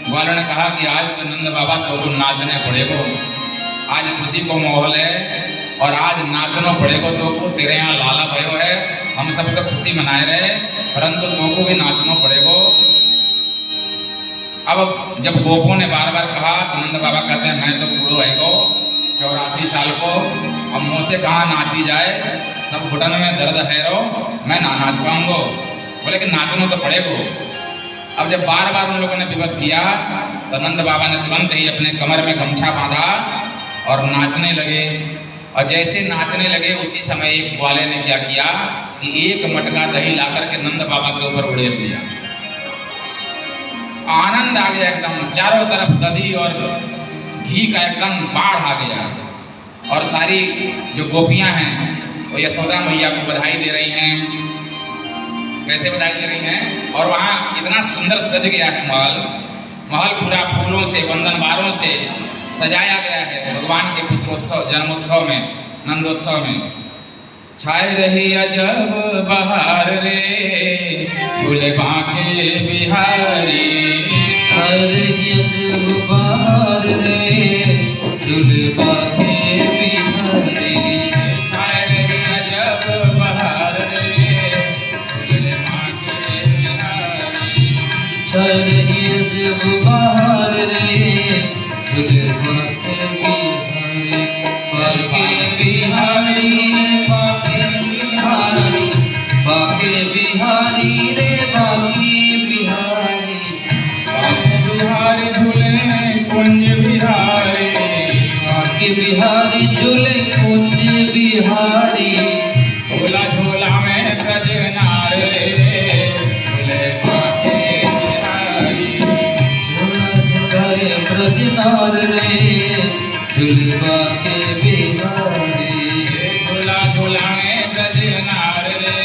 ग्वालों ने कहा कि आज तो नंद बाबा तो नाचने पड़ेगो, आज खुशी को माहौल है और आज नाचना पड़ेगा। तो को तेरे यहाँ लाला भयो है, हम सब तो खुशी मनाए रहे, परंतु तो को भी नाचना पड़ेगा। अब जब गोपों ने बार बार कहा तो नंद बाबा कहते हैं मैं तो बूढ़ो है गो, 84 साल को, अब मुँह से कहाँ नाची जाए, सब घुटन में दर्द है रो, मैं ना नाच पाऊंगो। बोले कि नाचना तो पड़ेगा। अब जब बार बार उन लोगों ने विवश किया तो नंद बाबा ने तुरंत ही अपने कमर में गमछा बांधा और नाचने लगे। और जैसे नाचने लगे उसी समय एक ग्वाले ने क्या किया कि एक मटका दही लाकर के नंद बाबा के ऊपर उड़ेल दिया। आनंद आ गया एकदम, चारों तरफ दही और घी का एकदम बाढ़ आ गया। और सारी जो गोपियां हैं वो यशोदा मैया को बधाई दे रही हैं। कैसे बधाई दे रही हैं? और वहाँ इतना सुंदर सज गया है महल, महल पूरा फूलों से, बंधनवारों से सजाया गया है भगवान के पुत्रोत्सव जन्मोत्सव में, नंदोत्सव में। छाए रही अजब बहार रे झूले बांके बिहारी, छाए रही अजब बहार रे झूले बांके बिहारी, छाए रही अजब बहार रे झूले बांके बिहारी, छाए रही अजब बहार रे झूले बांके बिहारी, बांके बिहारी, बांके बिहारी रे बांके बिहारी, बांके बिहारी झूले कुंज बिहारी, बांके बिहारी झूले कुंज बिहारी, झूला झूला में ब्रजनार रे झूले बांके बिहारी, झूला झूले ब्रजनार रे झूले बांके बिहारी, झूला झूला में ब्रजनार रे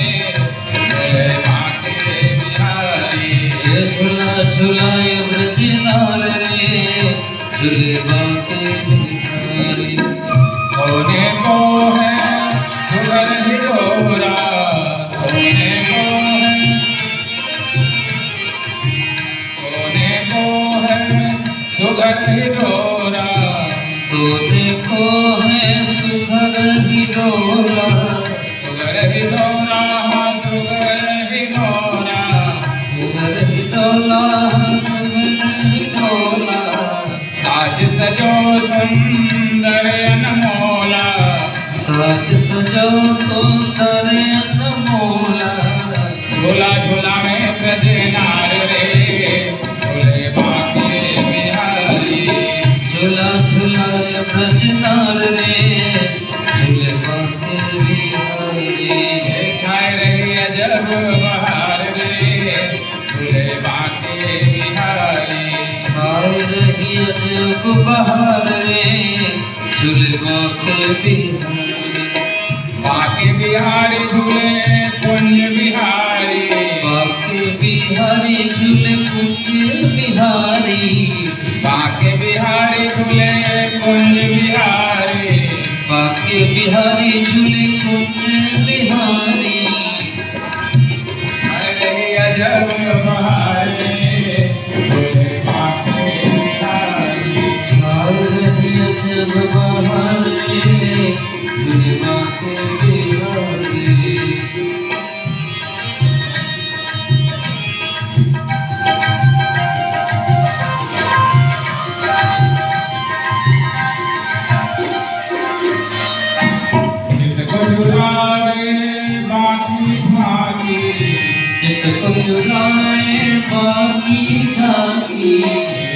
झूले बांके बिहारी, झूला झूलाए ब्रजनार रे झूले बांके बिहारी। सोने को है सुगर हिरोरा, सोने को है, सोने को है सुगर हिरोरा, सोने को है सुघर हिरोरा, सुगर हिरोरा, सुगर हिरोरा, सुघर हिरोला, सुघर हिरोला, साज सजो सुंदर अनमोला, साज सजो सुंदर अनमोला, झूला झूला में ब्रजनार रे झूले बांके बिहारी, झूला झूलाए ब्रजनार रे झूले बांके बिहारी, छाए रही अजब बहार रे झूले बांके बिहारी, छाए रही अजब बहार रे झूले बांके बिहारी, बांके बिहारी झूले कुंज बिहारी, बांके बिहारी झूले कुंज बिहारी, बांके बिहारी झूले कुंज बिहारी, बांके बिहारी झूले कुंज बिहारी, छाए रही अजब बहार रे झूले बांके बिहारी, छाए रही अजब बहार रे झूले बांके बिहारी। जिसको चुरावे बाकी झांकी, चित को चुराए बाकी झांकी,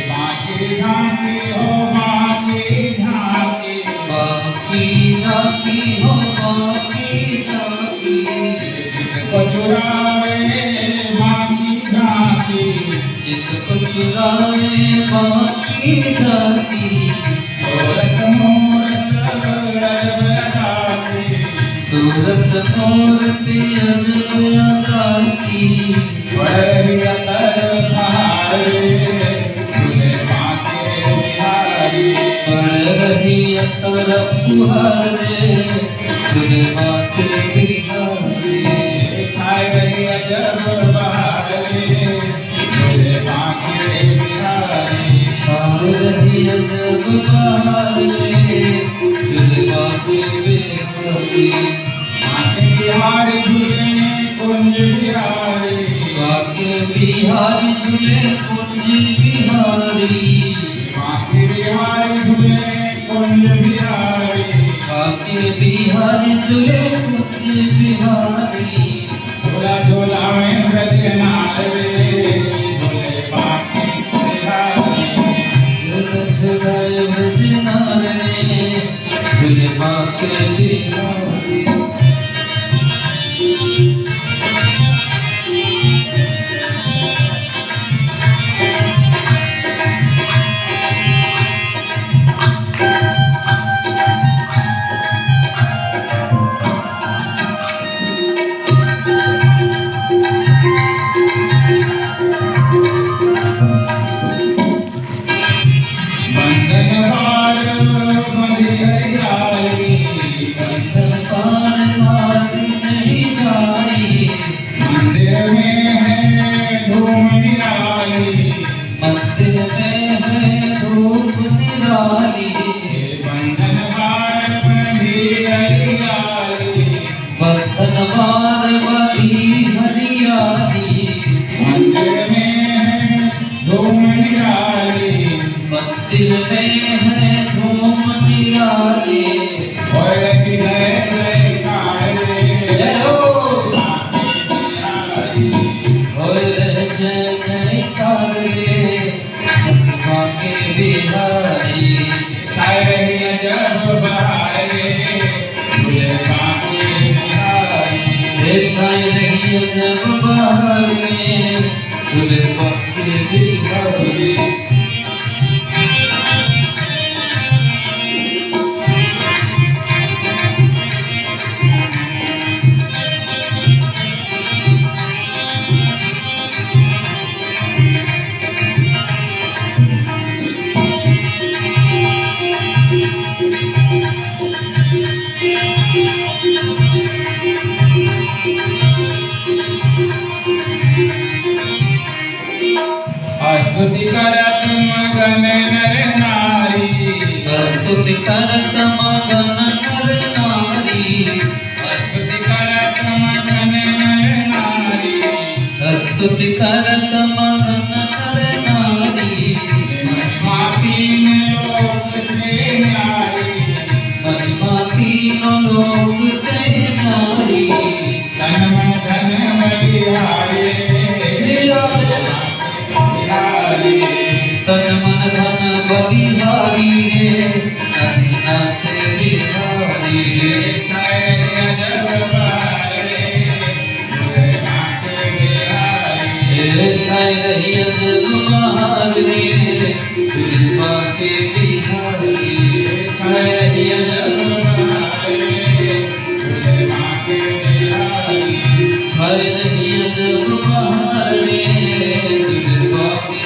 बाकी झांकी हो बाकी झांकी, बाकी झांकी हो बाकी झांकी, जिसको चुरावे बाकी झांकी, जिसको चुराए बाकी झांकी, सूरत मूरत रजबराती, सूरत मूर्ति अजबरा की, बड़ी अतर बहारे झूले बांके बिहारी, बढ़ रही अतर फुहारे झूले बांके बिहारी, छाए रही अजब बहारे झूले बांके बिहारी, छाए रही अजब बहारे झूले बांके बिहारी, बांके बिहारी झूले कुंज बिहारी, बांके बिहारी झूले कुंज बिहारी, बांके बिहारी झूले कुंज बिहारी, बांके बिहारी झूले कुंज बिहारी, झूला झूला में ब्रजनार रे झूले में है धूप निराली, बंधन भार बंधी हरियाली, बंधन भार बंधी हरियाली, मंदिर में है धूम निराली, मंदिर में है धूम निराली। और जय जयकार जय हो, बिहारी, होय रे जय जयकार रे, महिमा के बिहारी। छाए रही जब बहारे, भोले बांके बिहारी, हे छाए रही जब बहार में, भोले बांके बिहारी। स्तुति करत मगन नर नारी, स्तुति करत मगन नर नारी, स्तुति करत मगन नर नारी, स्तुति करत मगन नर नारी। महिमा तीन लोक से न्यारी, महिमा तीनों लोक से न्यारी। तन मन धन बलिहारी, बिहारी, तन मन धन बलिहारी रे, कहीं नाच बिहारी। छाए जब बहारे, भोले बांके बिहारी, हे छाए रही जब बहार रे, भोले बांके बिहारी। छाए रही जब बहारे, भोले बांके बिहारी, छाए रही जब बहार रे, भोले बांके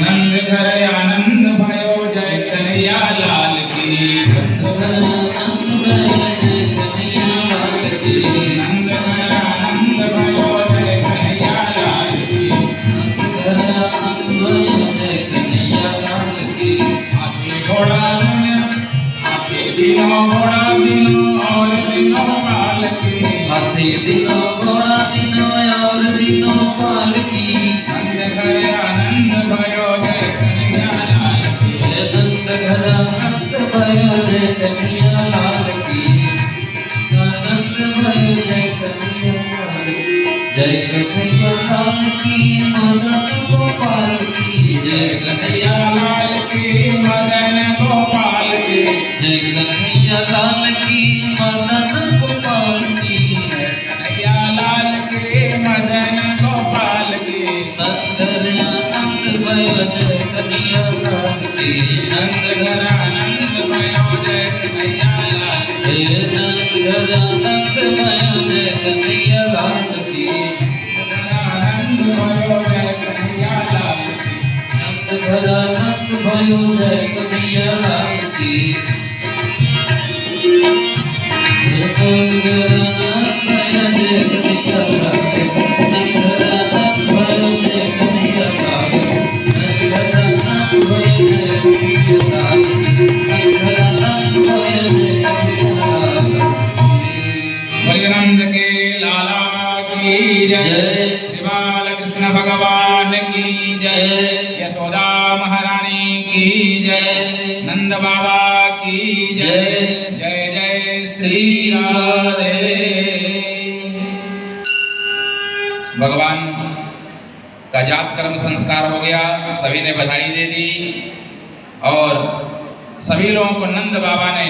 नंद घर आनंद भयो जय कन्हैया लाल की, नंद घर आनंद भयो जय कन्हैया लाल की, आगे घोड़ा दिन, आगे दिनों घोड़ा दिनों और दिनों काल की, दिनों घोड़ा दिनों और दिनों पाल की। नंद घर आनंद भयो जय कन्हैया लाल की, नंद घर आनंद भयो जय कन्हैया लाल की, आनंद भयो जय कन्हैया लाल की। जय कन्हैया लाल की मदन गोपाल की, जय कन्हैया लाल की मदन गोपाल की, जय कन्हैया लाल की मदन गोपाल की। कन्हैया लाल की मदन गोपाल की, संतर आनंद भयो जय कन्हैया लाल की, नंद घर आनंद भयो जय कन्हैया लाल की, हे नंद घर आनंद भयो जय कन्हैया लाल की, आनंद भयो जय कन्हैया लाल की, नंद घर आनंद भयो जय कन्हैया लाल की। हे नंद घर आनंद भयो जय कन्हैया लाल की, नंद घर आनंद भयो जय कन्हैया लाल की, नंद घर आनंद भयो जय कन्हैया लाल की, नंद घर आनंद भयो जय कन्हैया लाल की। ब्रजनंद के लाला की जय, जय। श्री बालकृष्ण भगवान की जय, यशोदा महारानी की जय, नंद बाबा की जय, जय जय श्री राधे। भगवान का जात कर्म संस्कार हो गया, सभी ने बधाई दे दी और सभी लोगों को नंद बाबा ने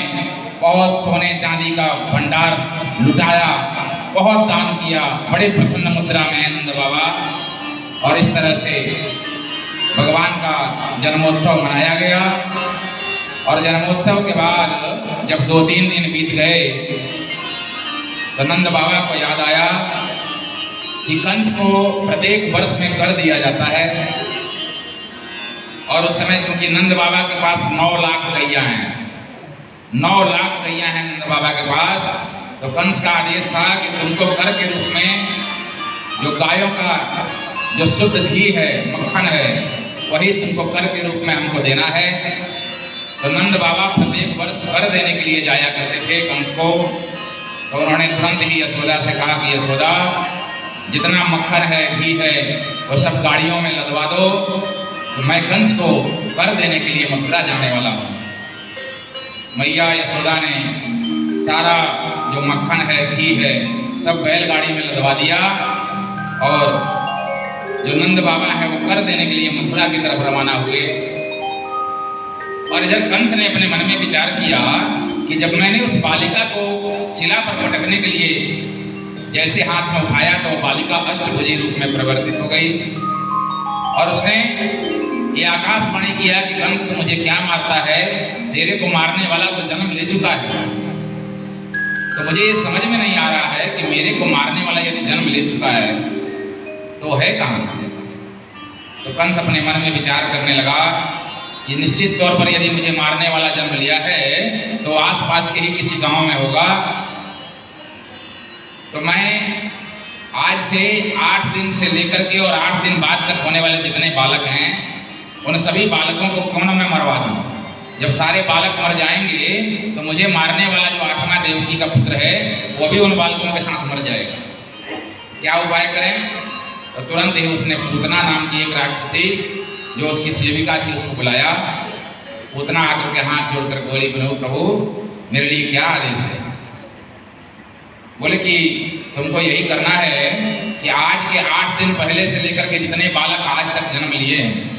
बहुत सोने चांदी का भंडार लुटाया, बहुत दान किया, बड़े प्रसन्न मुद्रा में है नंद बाबा। और इस तरह से भगवान का जन्मोत्सव मनाया गया। और जन्मोत्सव के बाद जब 2-3 दिन बीत गए तो नंद बाबा को याद आया कि कंस को प्रत्येक वर्ष में कर दिया जाता है और उस समय क्योंकि नंद बाबा के पास 9 लाख गैया हैं, 9 लाख गैया हैं नंद बाबा के पास, तो कंस का आदेश था कि तुमको कर के रूप में जो गायों का जो शुद्ध घी है, मक्खन है, वही तुमको कर के रूप में हमको देना है। तो नंद बाबा प्रत्येक वर्ष कर देने के लिए जाया करते थे कंस को। तो उन्होंने तुरंत ही यशोदा से कहा कि यशोदा, जितना मक्खन है, घी है, वो सब गाड़ियों में लदवा दो, तो मैं कंस को कर देने के लिए मथुरा जाने वाला हूँ। मैया यशोदा ने सारा जो मक्खन है, घी है, सब बैलगाड़ी में लदवा दिया और जो नंद बाबा है वो कर देने के लिए मथुरा की तरफ रवाना हुए। और इधर कंस ने अपने मन में विचार किया कि जब मैंने उस बालिका को शिला पर पटकने के लिए जैसे हाथ में उठाया तो बालिका अष्टभुजी रूप में परिवर्तित हो गई। और उसने ये आकाशवाणी किया कि कंस तो मुझे क्या मारता है, तेरे को मारने वाला तो जन्म ले चुका है। तो मुझे ये समझ में नहीं आ रहा है कि मेरे को मारने वाला यदि जन्म ले चुका है तो है कहाँ। तो कंस अपने मन में विचार करने लगा कि निश्चित तौर पर यदि मुझे मारने वाला जन्म लिया है तो आसपास के ही किसी गांव में होगा। तो मैं आज से 8 दिन से लेकर के और 8 दिन बाद तक होने वाले जितने बालक हैं उन सभी बालकों को क्यों न मैं मरवा दूं। जब सारे बालक मर जाएंगे तो मुझे मारने वाला जो 8वां देवकी का पुत्र है वो भी उन बालकों के साथ मर जाएगा। क्या उपाय करें? तो तुरंत ही उसने पूतना नाम की एक राक्षसी जो उसकी सेविका थी उसको बुलाया। पूतना आकर के हाथ जोड़कर बोली, प्रभु मेरे लिए क्या आदेश है? बोले कि तुमको यही करना है कि आज के 8 दिन पहले से लेकर के जितने बालक आज तक जन्म लिए हैं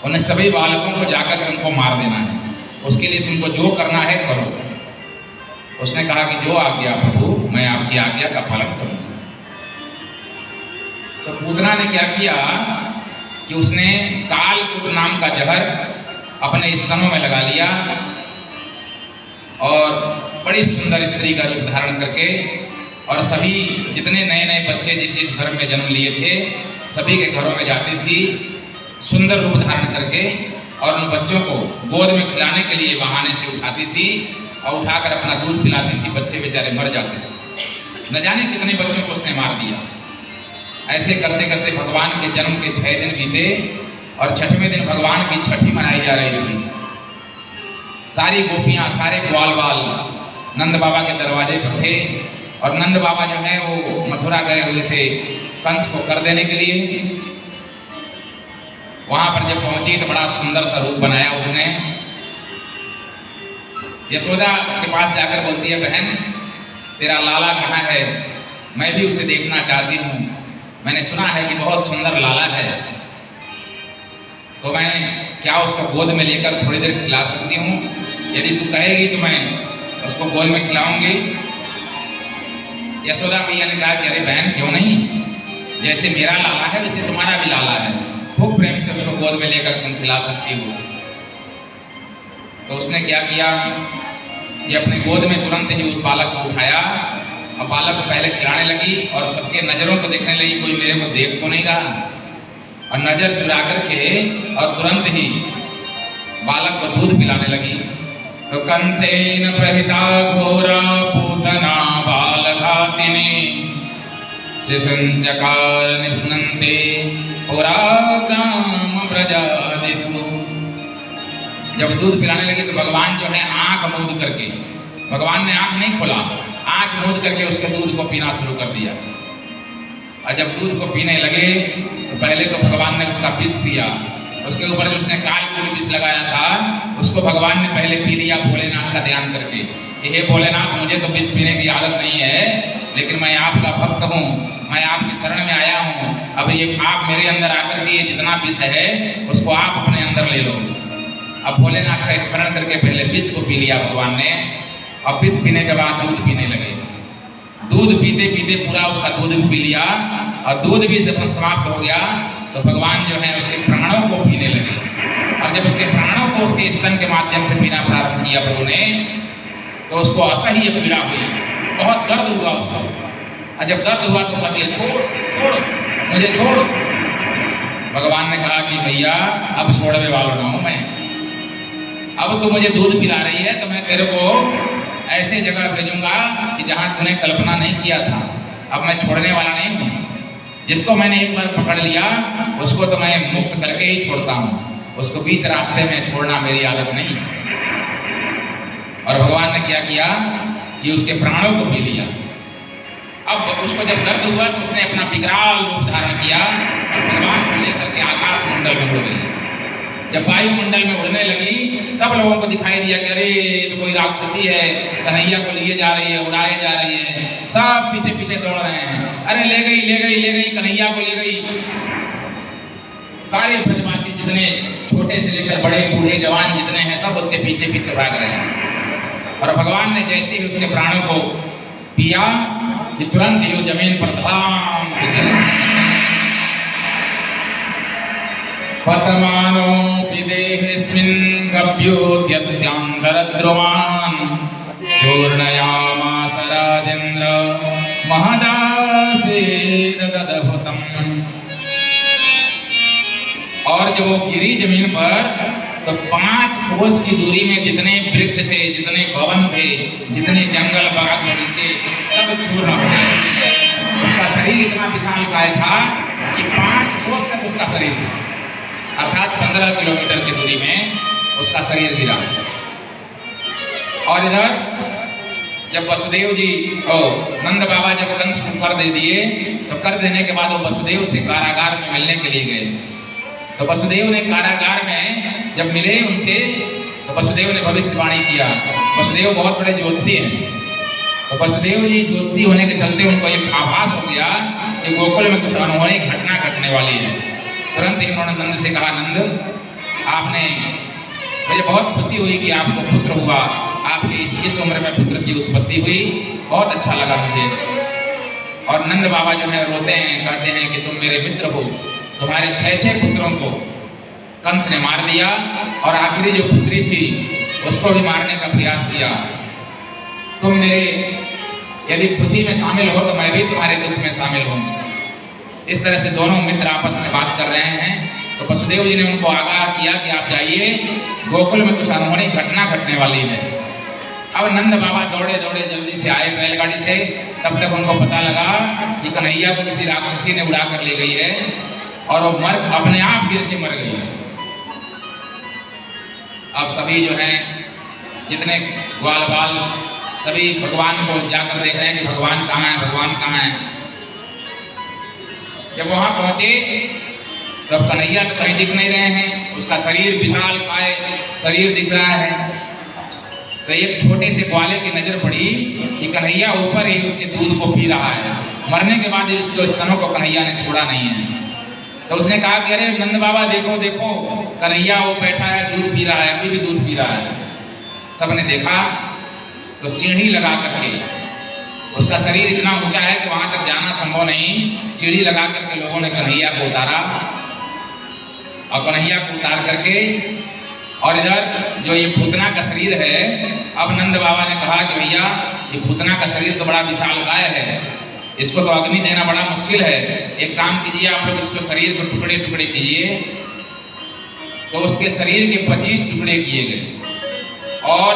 उन सभी बालकों को जाकर तुमको मार देना है। उसके लिए तुमको जो करना है करो। उसने कहा कि जो आज्ञा प्रभु, मैं आपकी आज्ञा का पालन करूंगा। तो पूतना ने क्या किया कि उसने कालकूट नाम का जहर अपने स्तनों में लगा लिया और बड़ी सुंदर स्त्री का रूप धारण करके और सभी जितने नए नए बच्चे जिस घर में जन्म लिए थे सभी के घरों में जाती थी सुंदर रूप धारण करके और उन बच्चों को गोद में खिलाने के लिए बहाने से उठाती थी और उठाकर अपना दूध पिलाती थी। बच्चे बेचारे मर जाते थे। न जाने कितने बच्चों को उसने मार दिया। ऐसे करते करते भगवान के जन्म के 6 दिन बीते और 6वें दिन भगवान की छठी मनाई जा रही थी। सारी गोपियाँ, सारे ग्वाल बाल नंद बाबा के दरवाजे पर थे और नंद बाबा जो है वो मथुरा गए हुए थे कंस को कर देने के लिए। वहां पर जब पहुंची तो बड़ा सुंदर सा रूप बनाया उसने। यशोदा के पास जाकर बोलती है, बहन तेरा लाला कहाँ है? मैं भी उसे देखना चाहती हूँ। मैंने सुना है कि बहुत सुंदर लाला है, तो मैं क्या उसको गोद में लेकर थोड़ी देर खिला सकती हूँ? यदि तू कहेगी तो मैं उसको गोद में खिलाऊंगी। यशोदा मैया ने कहा कि अरे बहन क्यों नहीं, जैसे मेरा लाला है वैसे तुम्हारा भी लाला है, खूब प्रेम से उसको गोद में लेकर तुम खिला सकती हो। तो उसने क्या किया कि अपने गोद में तुरंत ही उस बालक को उठाया और बालक को पहले खिलाने लगी और सबके नज़रों को देखने लगी, कोई मेरे को देख तो नहीं रहा, और नज़र चुरा करके और तुरंत ही बालक को दूध पिलाने लगी। तो कंसेन प्रहिता घोरा पूतना बालघातिनी शिशुंचकार निघ्नन्ते पुराग्राम ब्रजादिषु। जब दूध पिलाने लगी तो भगवान जो है आंख मूंद करके, भगवान ने आंख नहीं खोला, आंख मूंद करके उसके दूध को पीना शुरू कर दिया। और जब दूध को पीने लगे तो पहले तो भगवान ने उसका विष पिया, उसके ऊपर जो उसने कालकूट विष लगाया था उसको भगवान ने पहले पी लिया भोलेनाथ का ध्यान करके कि हे भोलेनाथ, मुझे तो विष पीने की आदत नहीं है, लेकिन मैं आपका भक्त हूँ, मैं आपकी शरण में आया हूँ। अब ये आप मेरे अंदर आकर के ये जितना विष है उसको आप अपने अंदर ले लो। अब भोलेनाथ का स्मरण करके पहले विष को पी लिया भगवान ने, और विष पीने के बाद दूध पीने लगे। दूध पीते पीते पूरा उसका दूध भी पी लिया और दूध भी जब समाप्त हो गया तो भगवान जो है उसके प्राणों को पीने लगे। और जब उसके प्राणों को उसके स्तन के माध्यम से पीना प्रारंभ किया प्रभु ने, तो उसको असह्य पीड़ा हुई, बहुत दर्द हुआ उसको। और जब दर्द हुआ तो कहती है छोड़ छोड़ मुझे छोड़। भगवान ने कहा कि भैया अब छोड़ने वाला ना हूं मैं, अब तू मुझे दूध पिला रही है तो मैं तेरे को ऐसे जगह भेजूंगा कि जहां तूने कल्पना नहीं किया था। अब मैं छोड़ने वाला नहीं हूं, जिसको मैंने एक बार पकड़ लिया उसको तो मैं मुक्त करके ही छोड़ता हूं, उसको बीच रास्ते में छोड़ना मेरी आदत नहीं। और भगवान ने क्या किया कि उसके प्राणों को पी लिया। अब उसको जब दर्द हुआ तो उसने अपना विकराल रूप धारण किया और भगवान को लेकर के आकाश मंडल में उड़ गई। जब वायुमंडल में उड़ने लगी तब लोगों को दिखाई दिया कि अरे ये तो कोई राक्षसी है, कन्हैया को लिए जा रही है, उड़ाए जा रही है। सब पीछे पीछे दौड़ रहे हैं, अरे ले गई ले गई ले गई, कन्हैया को ले गई। सारे ब्रजवासी जितने छोटे से लेकर बड़े बूढ़े जवान जितने हैं सब उसके पीछे पीछे भाग रहे हैं। और भगवान ने जैसे ही उसके प्राणों को पिया कि तुरंत ही वो जमीन पर धड़ाम से गिर गया। पतमानो विदेहस्मिन् गभ्योद्यत्यांतरद्रुमान् चूर्णयामास राजेन्द्र महदासीददभुतम्। और जब वो गिरी जमीन पर तो 5 कोस की दूरी में जितने वृक्ष थे, जितने भवन थे, जितने जंगल बाग बगीचे सब चूर्ण हो गए। उसका शरीर इतना विशालकाय था कि 5 कोस तक उसका शरीर था, अर्थात 15 किलोमीटर की दूरी में उसका शरीर गिरा। और इधर जब वसुदेव जी नंद बाबा जब कंस को कर दे दिए तो कर देने के बाद वो वसुदेव से कारागार में मिलने के लिए गए। तो वसुदेव ने कारागार में जब मिले उनसे तो वसुदेव ने भविष्यवाणी किया। वसुदेव बहुत बड़े ज्योतिषी हैं, तो वसुदेव जी ज्योतिषी होने के चलते उनको एक आभास हो गया कि गोकुल में कुछ अनहोनी घटना घटने वाली है। तुरंत ही उन्होंने नंद से कहा, नंद आपने, मुझे बहुत खुशी हुई कि आपको पुत्र हुआ, आपकी इस उम्र में पुत्र की उत्पत्ति हुई, बहुत अच्छा लगा मुझे। और नंद बाबा जो है रोते हैं, कहते हैं कि तुम मेरे मित्र हो, तुम्हारे 6 पुत्रों को कंस ने मार दिया और आखिरी जो पुत्री थी उसको भी मारने का प्रयास किया। तुम मेरे यदि खुशी में शामिल हो तो मैं भी तुम्हारे दुख में शामिल हूँ। इस तरह से दोनों मित्र आपस में बात कर रहे हैं। तो वसुदेव जी ने उनको आगाह किया कि आप जाइए, गोकुल में कुछ अनहोनी घटना घटने वाली है। अब नंद बाबा दौड़े दौड़े जल्दी से आए बैलगाड़ी से। तब तक उनको पता लगा कि कन्हैया को किसी राक्षसी ने उड़ा कर ले गई है और वो अपने आप गिर के मर गई है। अब सभी जो हैं जितने ग्वाल बाल सभी भगवान को जाकर देख रहे हैं कि भगवान कहाँ है, भगवान कहाँ है। जब वहां पहुंचे तब कन्हैया तो कहीं दिख नहीं रहे हैं, उसका शरीर विशाल काय शरीर दिख रहा है। तो एक छोटे से ग्वाले की नजर पड़ी कि कन्हैया ऊपर ही उसके दूध को पी रहा है। मरने के बाद उसके स्तनों को कन्हैया ने छोड़ा नहीं है। तो उसने कहा कि अरे नंद बाबा देखो देखो, कन्हैया वो बैठा है, दूध पी रहा है, अभी भी दूध पी रहा है। सबने देखा तो सीढ़ी लगा करके, उसका शरीर इतना ऊंचा है कि वहां तक जाना संभव नहीं, सीढ़ी लगा करके लोगों ने कन्हैया को उतारा। और कन्हैया को उतार करके और इधर जो ये पूतना का शरीर है, अब नंद बाबा ने कहा कि भैया ये पूतना का शरीर तो बड़ा विशालकाय है, इसको तो अग्नि देना बड़ा मुश्किल है। एक काम कीजिए, आप लोग इसको शरीर को टुकड़े टुकड़े कीजिए। तो उसके शरीर के 25 टुकड़े किए गए और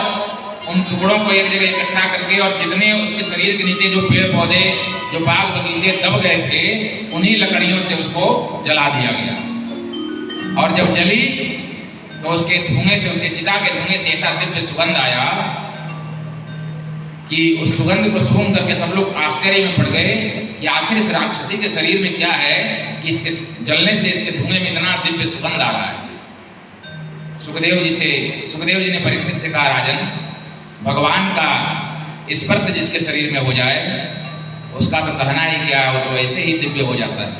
उन टुकड़ों को एक जगह इकट्ठा करके और जितने उसके शरीर के नीचे जो पेड़ पौधे, जो बाग बगीचे दब गए थे, उन्हीं लकड़ियों से उसको जला दिया गया। और जब जली तो उसके धुएं से, उसके चिता के धुएं से ऐसा दिव्य सुगंध आया कि उस सुगंध को सूंघ करके सब लोग आश्चर्य में पड़ गए कि आखिर इस राक्षसी के शरीर में क्या है कि इसके जलने से इसके धुएं में इतना दिव्य सुगंध आ रहा है। सुखदेव जी ने परीक्षित से कहा, राजन, भगवान का स्पर्श जिसके शरीर में हो जाए उसका तो कहना ही क्या, वो तो ऐसे ही दिव्य हो जाता है।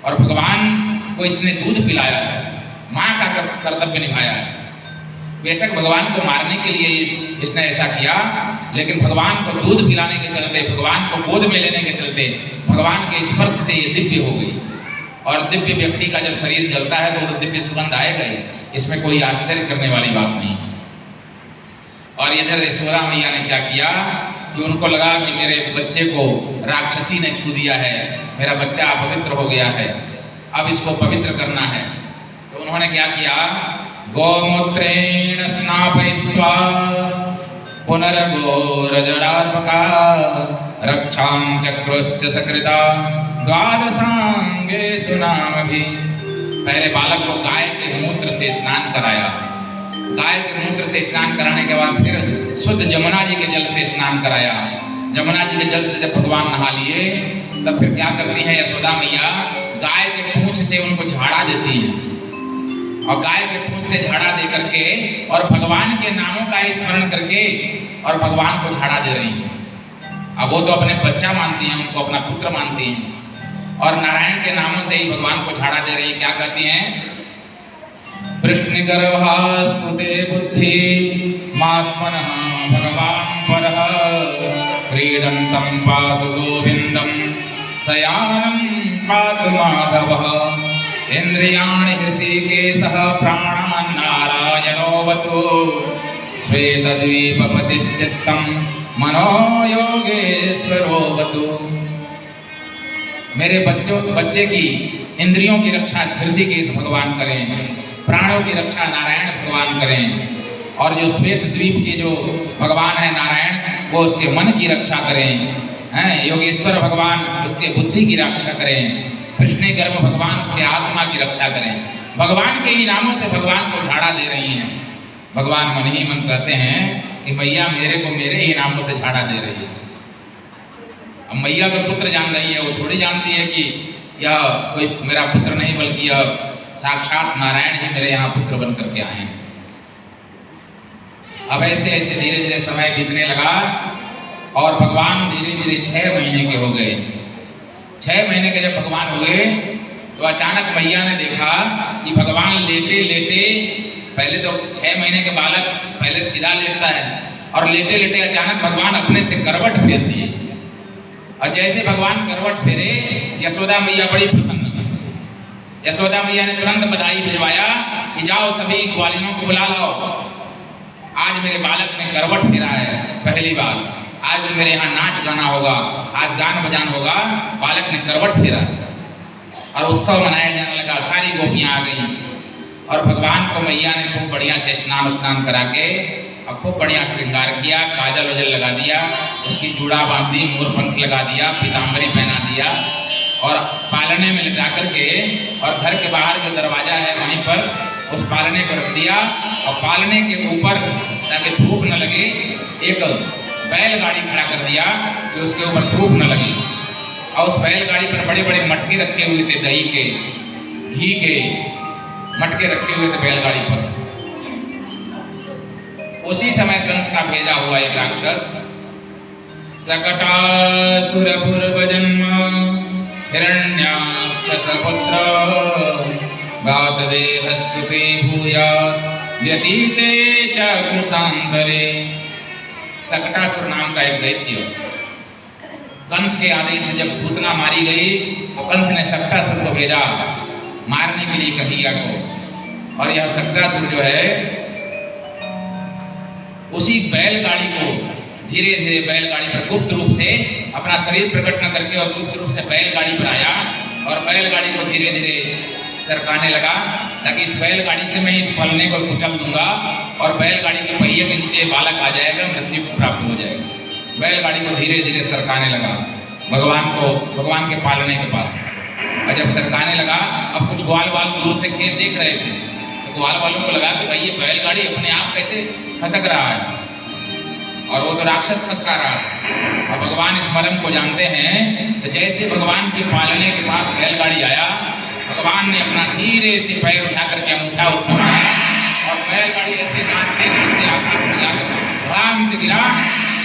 और भगवान को इसने दूध पिलाया है, माँ का कर्तव्य निभाया है। बेशक भगवान को मारने के लिए इसने ऐसा किया, लेकिन भगवान को दूध पिलाने के चलते, भगवान को गोद में लेने के चलते भगवान के स्पर्श से ये दिव्य हो गई। और दिव्य व्यक्ति का जब शरीर जलता है तो दिव्य सुगंध आएगा ही, इसमें कोई आश्चर्य करने वाली बात नहीं। और इधर यशोदा मैया ने क्या किया कि उनको लगा कि मेरे बच्चे को राक्षसी ने छू दिया है, मेरा बच्चा अपवित्र हो गया है। अब इसको पवित्र करना है। तो उन्होंने क्या किया, गोमूत्रेण स्नापयित्वा पुनर्गोरजडार्पका रक्षां चक्रुश्च सकृता द्वादशांगे सुनामभि। पहले बालक को गाय के मूत्र से स्नान कराया। गाय के मूत्र से स्नान कराने के बाद फिर शुद्ध जमुना जी के जल से स्नान कराया। जमुना जी के जल से जब भगवान नहा लिए तब फिर क्या करती है यशोदा मैया, गाय के पूंछ से उनको झाड़ा देती है और गाय के पूंछ से झाड़ा दे करके और भगवान के नामों का स्मरण करके और भगवान को झाड़ा दे रही हैं। अब वो तो अपने बच्चा मानती हैं, उनको अपना पुत्र मानती हैं और नारायण के नामों से ही भगवान को झाड़ा दे रही हैं। क्या कहती हैं, वृष्णिगर्भास्तुते बुद्धि मात्मनः भगवान् परः क्रीडन्तं पातु गोविन्दं शयानं पातु माधवः इन्द्रियाणि हृषीकेशः प्राणान् नारायणोऽवतु श्वेतद्वीपपतिश्चित्तं मनो योगेश्वरोऽवतु। मेरे बच्चे की इंद्रियों की रक्षा हृषीकेश भगवान करें, प्राणों की रक्षा नारायण भगवान करें और जो श्वेत द्वीप के जो भगवान है नारायण वो उसके मन की रक्षा करें, हैं योगेश्वर भगवान उसके बुद्धि की रक्षा करें, कृष्ण गर्भ भगवान उसके आत्मा की रक्षा करें। भगवान के ही नामों से भगवान को झाड़ा दे रही हैं। भगवान मन ही मन कहते हैं कि मैया मेरे को मेरे ही नामों से झाड़ा दे रही है। अब मैया तो पुत्र जान रही है, वो थोड़ी जानती है कि यह कोई मेरा पुत्र नहीं बल्कि यह साक्षात नारायण ही मेरे यहाँ पुत्र बन करके आए हैं। अब ऐसे ऐसे धीरे धीरे समय बीतने लगा और भगवान धीरे धीरे 6 महीने के हो गए। 6 महीने के जब भगवान हुए तो अचानक मैया ने देखा कि भगवान लेटे लेटे, पहले तो 6 महीने के बालक पहले सीधा लेटता है और लेटे लेटे अचानक भगवान अपने से करवट फेर दिए और जैसे भगवान करवट फेरे यशोदा मैया बड़ी प्रसन्न हुई। यशोदा मैया ने तुरंत बधाई भिजवाया कि जाओ सभी ग्वालिनों को बुला लाओ, आज मेरे बालक ने करवट फेरा है पहली बार, आज तो मेरे यहाँ नाच गाना होगा, आज गान बजान होगा, बालक ने करवट फेरा और उत्सव मनाया जाने लगा। सारी गोपियाँ आ गईं और भगवान को मैया ने खूब बढ़िया से स्नान करा के और खूब बढ़िया श्रृंगार किया, काजल वजल लगा दिया, उसकी जूड़ा बांध दी, मोर पंख लगा दिया, पीताम्बरी पहना दिया और पालने में लिटा करके और घर के बाहर जो दरवाजा है वहीं पर उस पालने को रख दिया और पालने के ऊपर ताकि धूप न लगे एक बैलगाड़ी खड़ा कर दिया कि उसके ऊपर धूप न लगे और उस बैलगाड़ी पर बड़े बड़े मटके रखे हुए थे, दही के घी के मटके रखे हुए थे बैलगाड़ी पर। उसी समय कंस का भेजा हुआ एक राक्षस सकटासुरपुर्वजन्म हिरण्याक्षसपुत्र गातदेहस्तुते भूयात् व्यतीते चक्षुषान्तरे। सकटासुर नाम का एक दैत्य, कंस के आदेश से जब पूतना मारी गई तो कंस ने सकटासुर को भेजा मारने के लिए कन्हैया को और यह सकटासुर जो है उसी बैलगाड़ी को धीरे धीरे बैलगाड़ी पर गुप्त रूप से अपना शरीर प्रकट न करके और गुप्त रूप से बैलगाड़ी पर आया और बैलगाड़ी को धीरे धीरे सरकाने लगा ताकि इस बैलगाड़ी से मैं इस पलने को कुचल दूंगा और बैलगाड़ी के पहिए के नीचे बालक आ जाएगा, मृत्यु को प्राप्त हो जाएगा। बैलगाड़ी को धीरे धीरे सरकाने लगा भगवान के पालने के पास और जब सरकाने लगा अब कुछ ग्वाल वाल दूर से खेत देख रहे थे तो ग्वाल वालों को लगा कि भाई ये बैलगाड़ी अपने आप कैसे खसक रहा है और वो तो राक्षस खसका रहा था। और भगवान इस मर्म को जानते हैं तो जैसे भगवान के पालने के पास बैलगाड़ी आया भगवान ने अपना धीरे से पैर उठा करके अंगूठा उस पर मारा और बैलगाड़ी ऐसे नाचते नाचते आकाश में जाकर राम से गिरा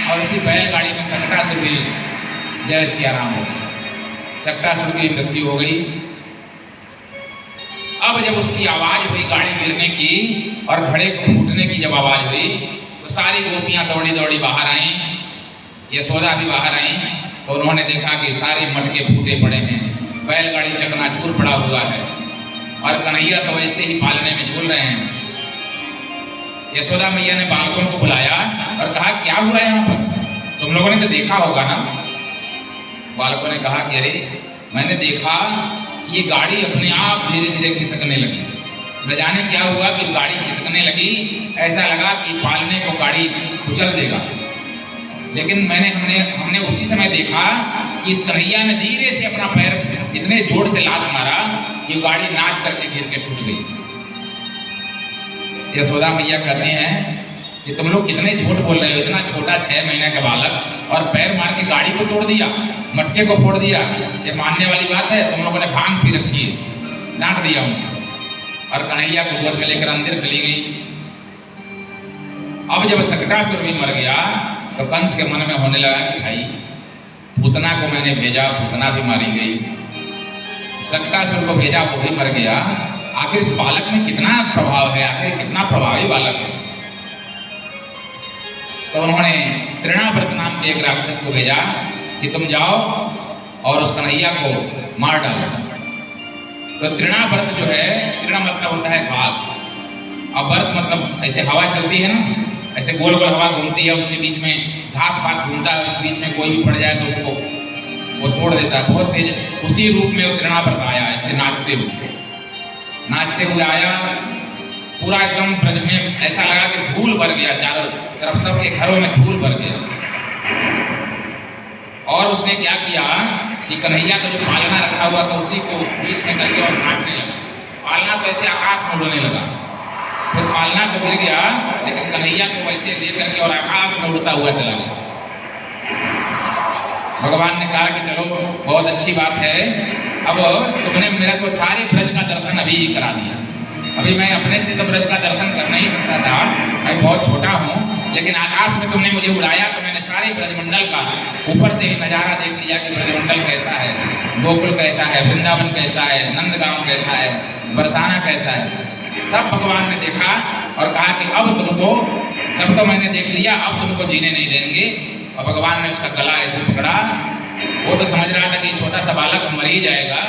और उसी बैलगाड़ी में सकटासुर भी जय सिया राम हो गई। सकटासुर की मृत्यु हो गई। अब जब उसकी आवाज हुई गाड़ी गिरने की और घड़े को फूटने की जब आवाज हुई तो सारी गोपियां दौड़ी दौड़ी बाहर आईं, यशोदा भी बाहर आईं तो उन्होंने देखा कि सारे मटके फूटे पड़े हैं, बैलगाड़ी चकनाचूर पड़ा हुआ है और कन्हैया तो वैसे ही पालने में झूल रहे हैं। यशोदा मैया ने बालकों को बुलाया और कहा क्या हुआ यहाँ पर, तुम लोगों ने तो देखा होगा ना। बालकों ने कहा कि अरे मैंने देखा कि ये गाड़ी अपने आप धीरे धीरे खिसकने लगी। न जाने क्या हुआ कि गाड़ी खिसकने लगी, ऐसा लगा कि पालने को गाड़ी कुचल देगा। लेकिन हमने उसी समय देखा कि इस कन्हैया ने धीरे से अपना पैर इतने जोर से लात मारा कि गाड़ी नाच करके गिर के टूट गई। यशोदा मैया कहते हैं कि तुम लोग कितने झूठ बोल रहे हो, इतना छोटा 6 महीने का बालक और पैर मार के गाड़ी को तोड़ दिया, मटके को फोड़ दिया, ये मानने वाली बात है? तुम लोगों ने भांग पी रखी है। डांट दिया उनको और कन्हैया को गोद में लेकर अंदर चली गई। अब जब सकटासुर भी मर गया तो कंस के मन में होने लगा कि भाई पूतना को मैंने भेजा, पूतना भी मारी गई, सकटासुर को भेजा, वो भी मर गया, आखिर इस बालक में कितना प्रभाव है, आखिर कितना प्रभावी बालक है। तो उन्होंने तृणाव्रत नाम के एक राक्षस को भेजा कि तुम जाओ और उस कन्हैया को मार डालो। तो तृणाव्रत जो है, तृणा मतलब होता है घास, और व्रत मतलब ऐसे हवा चलती है ना, ऐसे गोल गोल हवा घूमती है, उसके बीच में घास पात घूमता है, उसके बीच में कोई भी पड़ जाए तो उसको वो तोड़ देता है बहुत तेज। उसी रूप में वो तृणाव्रत आया, ऐसे नाचते हुए आया। पूरा एकदम ब्रज में ऐसा लगा कि धूल भर गया, चारों तरफ सबके घरों में धूल भर गया। और उसने क्या किया कि कन्हैया का जो पालना रखा हुआ था उसी को बीच में करके और नाचने लगा। पालना तो ऐसे आकाश में उड़ने लगा, फिर पालना तो गिर गया, लेकिन कन्हैया को वैसे लेकर के और आकाश में उड़ता हुआ चला गया। भगवान ने कहा कि चलो बहुत अच्छी बात है, अब तुमने मेरे को सारे ब्रज का दर्शन अभी करा दिया। अभी मैं अपने से तो ब्रज का दर्शन कर नहीं सकता था, मैं बहुत छोटा हूँ, लेकिन आकाश में तुमने मुझे उड़ाया तो मैंने सारे ब्रजमंडल का ऊपर से ही नज़ारा देख लिया कि ब्रजमंडल कैसा है, गोकुल कैसा है, वृंदावन कैसा है, नंदगांव कैसा है, बरसाना कैसा है, सब भगवान ने देखा और कहा कि अब तुमको सब तो मैंने देख लिया, अब तुमको जीने नहीं देंगे। और भगवान ने उसका गला ऐसे पकड़ा। वो तो समझ रहा था कि छोटा सा बालक मर ही जाएगा,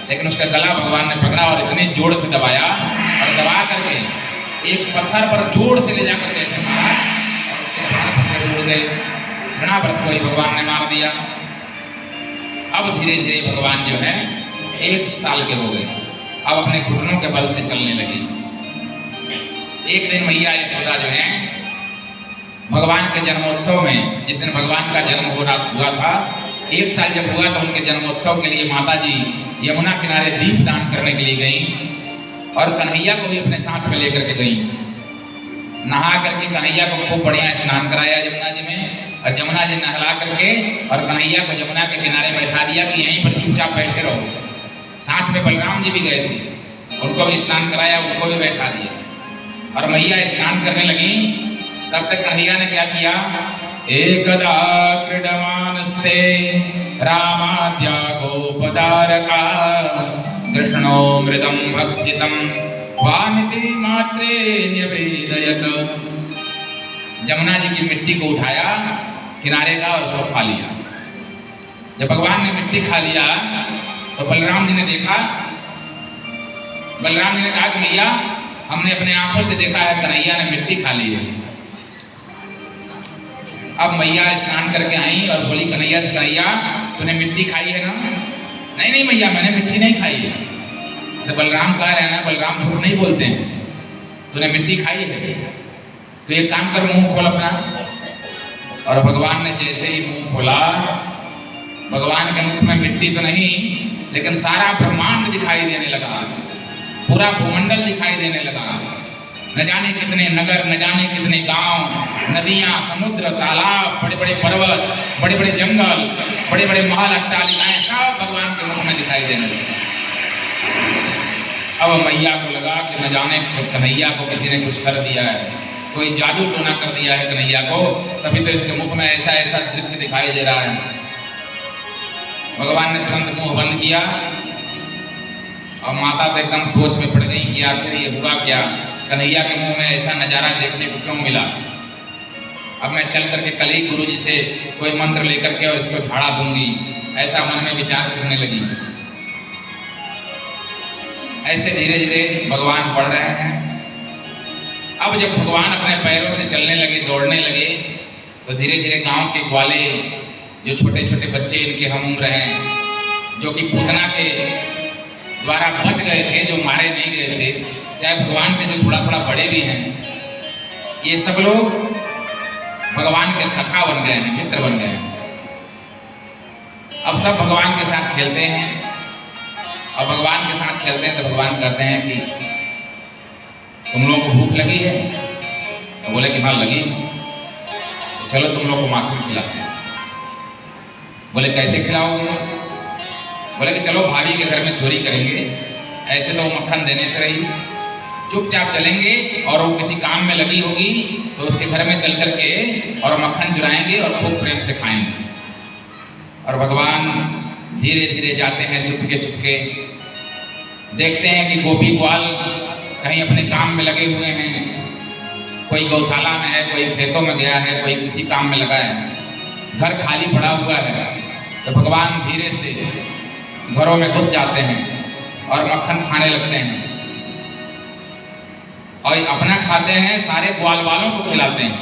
लेकिन उसका गला भगवान ने पकड़ा और इतने जोर से दबाया और दबा करके एक पत्थर पर जोर से ले जाकर कैसे मारा और उसके प्राण टूट गए। तृणाव्रत को ही भगवान ने मार दिया। अब धीरे धीरे भगवान जो है 1 साल के हो गए, अब अपने घुटनों के बल से चलने लगे। एक दिन मैया यशोदा जो है भगवान के जन्मोत्सव में, जिस दिन भगवान का जन्म हुआ था, 1 साल जब हुआ तो उनके जन्मोत्सव के लिए माता जी यमुना किनारे दीप दान करने के लिए गई और कन्हैया को भी अपने साथ में लेकर के गई। नहा करके कन्हैया को खूब बढ़िया स्नान कराया जमुना जी में, और जमुना जी नहला करके और कन्हैया को जमुना के किनारे बैठा दिया कि यहीं पर चुपचाप बैठे रहो। साथ में बलराम जी भी गए थे, उनको भी स्नान कराया, उनको भी बैठा दिया और मैया स्नान करने लगी। तब तक कन्हैया ने क्या किया, एकदा क्रीडमानस्ते रामाद्या गोपदारका कृष्णो मृदं भक्षितं वामिति मात्रे निवेदयत। जमुना जी की मिट्टी को उठाया किनारे का और उसको खा लिया। जब भगवान ने मिट्टी खा लिया तो बलराम जी ने देखा, बलराम जी ने कहा कि मैया हमने अपने आंखों से देखा है कन्हैया ने मिट्टी खा ली है। अब मैया स्नान करके आई और बोली कन्हैया से, कन्हैया तूने मिट्टी खाई है ना? नहीं नहीं मैया मैंने मिट्टी नहीं खाई है। तो बलराम कह रहे हैं ना, बलराम झूठ नहीं बोलते हैं, तूने मिट्टी खाई है तो एक काम कर, मुंह खोल अपना। और भगवान ने जैसे ही मुंह खोला, भगवान के मुख में मिट्टी तो नहीं लेकिन सारा ब्रह्मांड दिखाई देने लगा, पूरा भूमंडल दिखाई देने लगा। न जाने कितने नगर, न जाने कितने गांव, नदियां, समुद्र, तालाब, बड़े बड़े पर्वत, बड़े बड़े जंगल, बड़े बड़े महल, अट्टालिकाएं सब भगवान के मुख में दिखाई देने लगे। अब मैया को लगा कि न जाने कन्हैया को किसी ने कुछ कर दिया है, कोई जादू टोना कर दिया है कन्हैया को, तभी तो इसके मुख में ऐसा ऐसा दृश्य दिखाई दे रहा है। भगवान ने तुरंत मुंह बंद किया और माता तो एकदम सोच में पड़ गई कि आखिर ये हुआ क्या, कन्हैया के मुंह में ऐसा नज़ारा देखने को क्यों मिला। अब मैं चल करके कल ही गुरु जी से कोई मंत्र लेकर के और इसको झाड़ा दूंगी, ऐसा मन में विचार करने लगी। ऐसे धीरे धीरे भगवान बढ़ रहे हैं। अब जब भगवान अपने पैरों से चलने लगे, दौड़ने लगे, तो धीरे धीरे गांव के ग्वाले, जो छोटे छोटे बच्चे इनके हम उम्र हैं, जो कि पूतना के द्वारा बच गए थे, जो मारे नहीं गए थे, चाहे भगवान से जो थोड़ा थोड़ा बड़े भी हैं, ये सब लोग भगवान के सखा बन गए हैं, मित्र बन गए हैं। अब सब भगवान के साथ खेलते हैं, और भगवान के साथ खेलते हैं तो भगवान कहते हैं कि तुम लोगों को भूख लगी है? तो बोले कि हाँ लगी, तो चलो तुम लोग को माखन खिलाते हैं। बोले कैसे खिलाओगे? बोले कि चलो भाभी के घर में चोरी करेंगे, ऐसे तो वो मक्खन देने से रही, चुपचाप चलेंगे और वो किसी काम में लगी होगी तो उसके घर में चल करके और मक्खन चुराएंगे और खूब प्रेम से खाएंगे। और भगवान धीरे धीरे जाते हैं, चुपके चुपके देखते हैं कि गोपी ग्वाल कहीं अपने काम में लगे हुए हैं, कोई गौशाला में है, कोई खेतों में गया है, कोई किसी काम में लगा है, घर खाली पड़ा हुआ है। तो भगवान धीरे से घरों में घुस जाते हैं और मक्खन खाने लगते हैं, और अपना खाते हैं, सारे ग्वाल वालों को खिलाते हैं,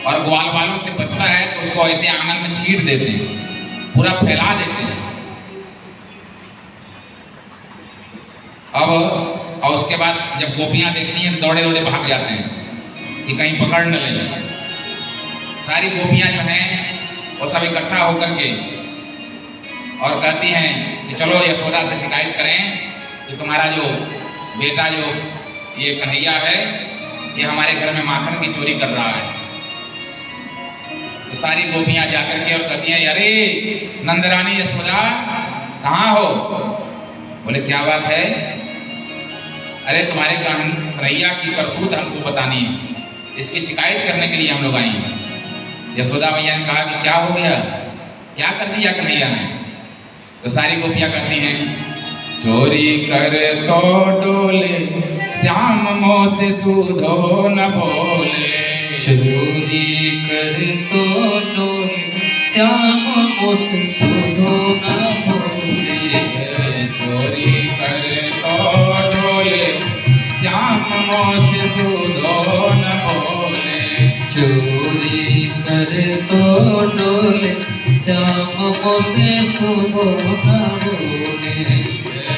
और ग्वाल वालों से बचता है तो उसको ऐसे आंगन में छींट देते हैं, पूरा फैला देते हैं। अब और उसके बाद जब गोपियां देखती हैं तो दौड़े दौड़े भाग जाते हैं कि कहीं पकड़ न ले। सारी गोपियां जो हैं वो सब इकट्ठा होकर के और कहती हैं कि चलो यशोदा से शिकायत करें कि तुम्हारा जो बेटा जो ये कन्हैया है, ये हमारे घर में माखन की चोरी कर रहा है। तो सारी गोपियां जाकर के और कहती हैं, अरे नंदरानी यशोदा कहाँ हो? बोले क्या बात है? अरे तुम्हारे कन्हैया की करतूत हमको बतानी है, इसकी शिकायत करने के लिए हम लोग आई हैं। यशोदा मैया ने कहा कि क्या हो गया, क्या कर दिया कन्हैया ने? तो सारी गोपियां कहती हैं, चोरी कर तो डोले श्याम मोह से सूधो न बोले, चोरी कर तो डोले श्याम मोह से सूधो न बोले, चोरी कर तो डोले श्याम मोह से सूधो न बोले, चोरी कर तो डोले श्याम मोह से सूधो न बोले,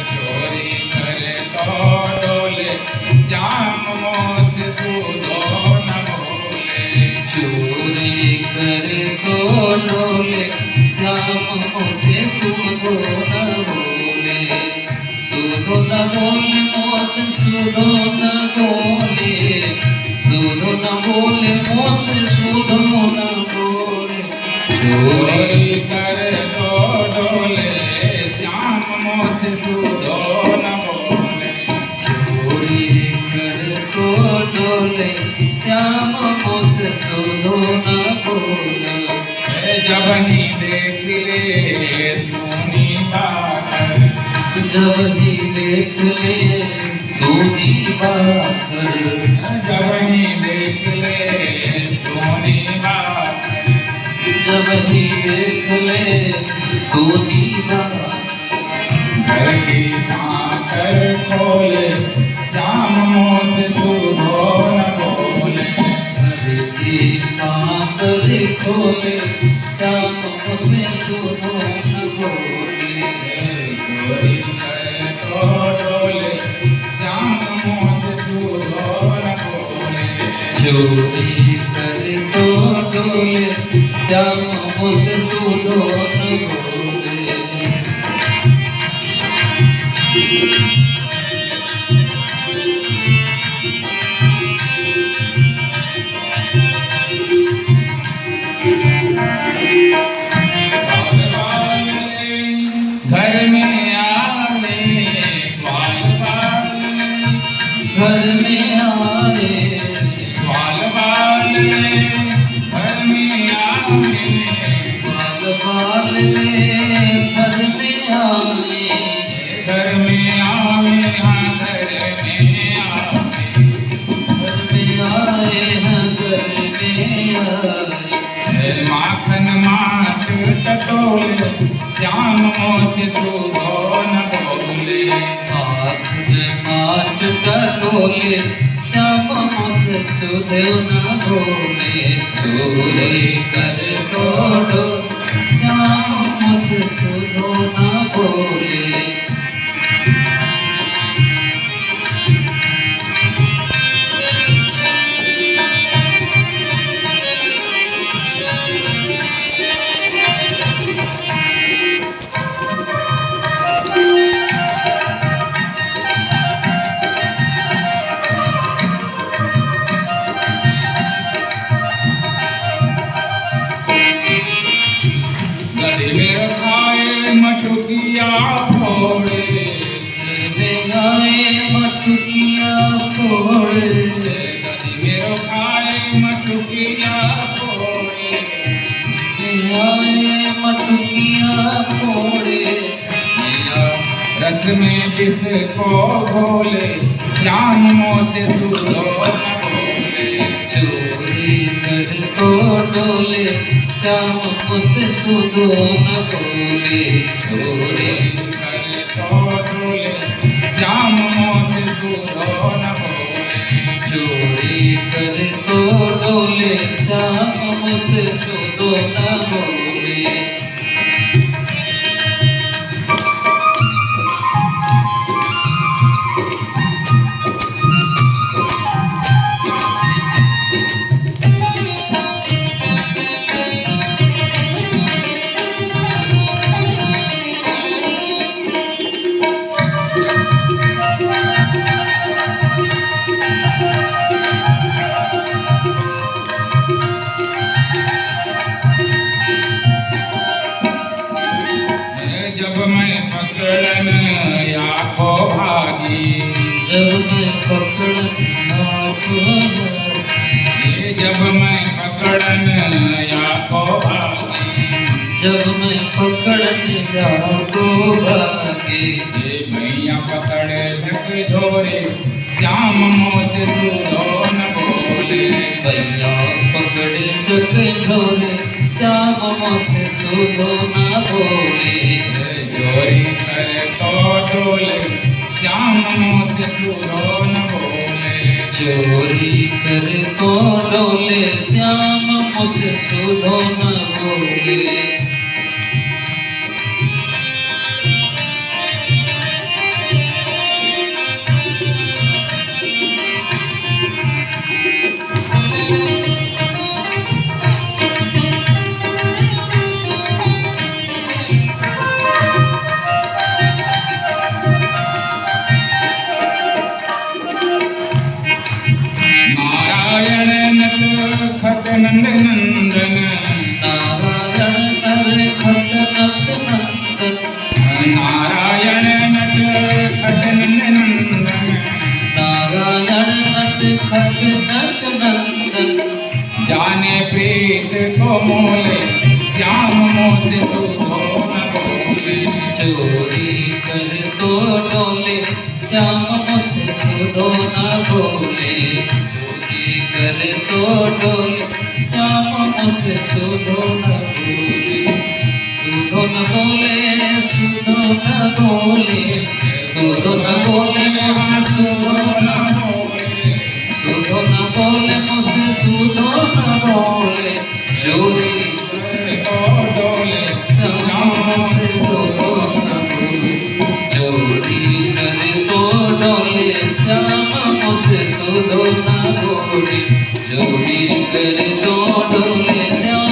चोरी कर तो डोले श्याम मोह से सूधो न बोले, चोरी कर तो डोले श्याम मोह से सूधो न बोले, सूधो न बोले मोह से सूधो न बोले, सूधो न बोले मोह से सूधो न बोले, चोरी कर तो डोले श्याम मोह से सूधो न बोले, चोरी कर तो डोले श्याम मोह से सूधो न बोले, जब ही देख ले सोनी बाकर, जब ही देख ले सोनी बाकर, जब ही देख ले सोनी बाकर, जब ही देख ले सोनी बाकर, घर की सांकर खोले श्याम मोह से सूधो न बोले, घर की सांकर खोले श्याम मोह से सूधो न बोले, चोरी कर तो डोले श्याम मोह से सूधो न बोले, चोरी कर तो डोले श्याम मोह से सूधो न बोले, घर में आवे ग्वाल वाले, घर में आए ग्वाल वाले, घर में आवे ग्वाल वाले, घर में आए, घर में आवे, हाँ घर में आवे, घर में आए हैं, घर में आए, माखन माख टटोले श्याम मोह से सूधो न बोले, माखन माख टटोले श्याम मोह से सूधो न बोले, चोरी कर तो डोले श्याम मोह से सूधो न बोले, मटुकिया फोड़े, ले आए मटुकिया फोड़े, कदी मेरो खाए मटुकिया फोड़े, ले आए मटुकिया फोड़े, रस में किस को घोले, श्याम मोह से सुधो न बोले, चोरी कर को डोले, श्याम मुझसे सुधो न बोले, चोरी कर तो डोले, श्याम मोह से सुधो न बोले, चोरी कर को डोले, श्याम मुझसे सुधो न बोले। जब मैं पकड़न या को भागी, जब मैं पकड़न आपको ये जब मैं पकड़न या को भागी, जब मैं पकड़न आपको भागे, ये मैया पकड़े झक झोरे, श्याम मोह से सुधो न बोले, भैया पकड़े झक झोरे, श्याम मुझसे सुधो न बोले, चोरी करे तो डोले, श्याम मोह से सुधो न बोले, चोरी कर तो डोले, श्याम मुझसे सुधो न बोले। नारायण नट खट नंद नंदन, नारायण नर खट नट नंदन, नारायण नट खट नंद नंदन, नारायण नट खट नट नंदन, जाने प्रीत को मोले, श्याम मोह से सुधो न बोले, चोरी कर तो डोले, श्याम मुझसे सुधो न बोले, चोरी कर तो डोले, श्याम मुझसे सुधो न बोले, सुधो न बोले, सुधो न बोले, सुधो न बोले, मुझसे सुधो न बोले, सुधो न बोले, मुझसे सुधो न बोले, चोरी तो डोले, श्याम मुझसे सुधो न बोले, चोरी करे तो डोले, श्याम मुझसे सुधो न बोले, चोरी करे तो डोले, श्याम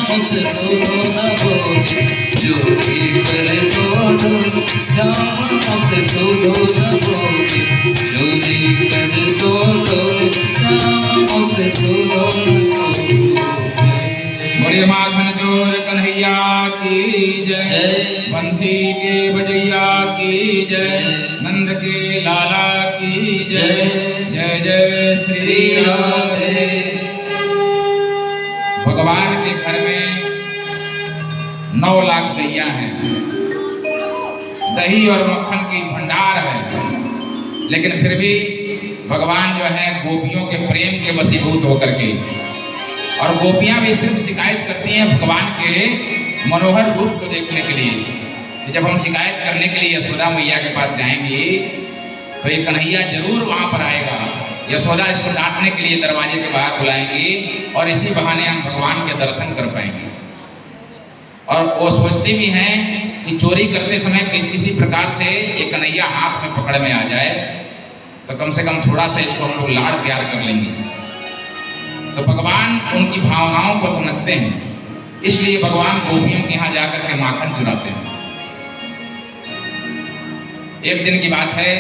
मुझसे सुधो न बोले, चोरी करे तो डोले, श्याम मुझसे सुधो न बोले, चोरी करे तो डोले, श्याम मुझसे सुधो न बोले। बड़े माखन चोर कन्हैया की जय, जय। बंसी के बजैया की जय, नंद के लाला की जय, जय जय श्री राधे। भगवान के घर में 9 लाख गैया हैं, दही और मक्खन की भंडार है, लेकिन फिर भी भगवान जो है गोपियों के प्रेम के वशीभूत होकर के, और गोपियां भी सिर्फ शिकायत करती हैं भगवान के मनोहर रूप को देखने के लिए। कि जब हम शिकायत करने के लिए यशोदा मैया के पास जाएंगे तो ये कन्हैया जरूर वहाँ पर आएगा। यशोदा इसको डांटने के लिए दरवाजे के बाहर बुलाएंगी और इसी बहाने हम भगवान के दर्शन कर पाएंगे। और वो सोचते भी हैं कि चोरी करते समय किसी प्रकार से ये कन्हैया हाथ में पकड़ में आ जाए तो कम से कम थोड़ा सा इसको हम लोग लाड़ प्यार कर लेंगे। तो भगवान उनकी भावनाओं को समझते हैं, इसलिए भगवान गोपियों के यहाँ जाकर के माखन चुराते हैं। एक दिन की बात है,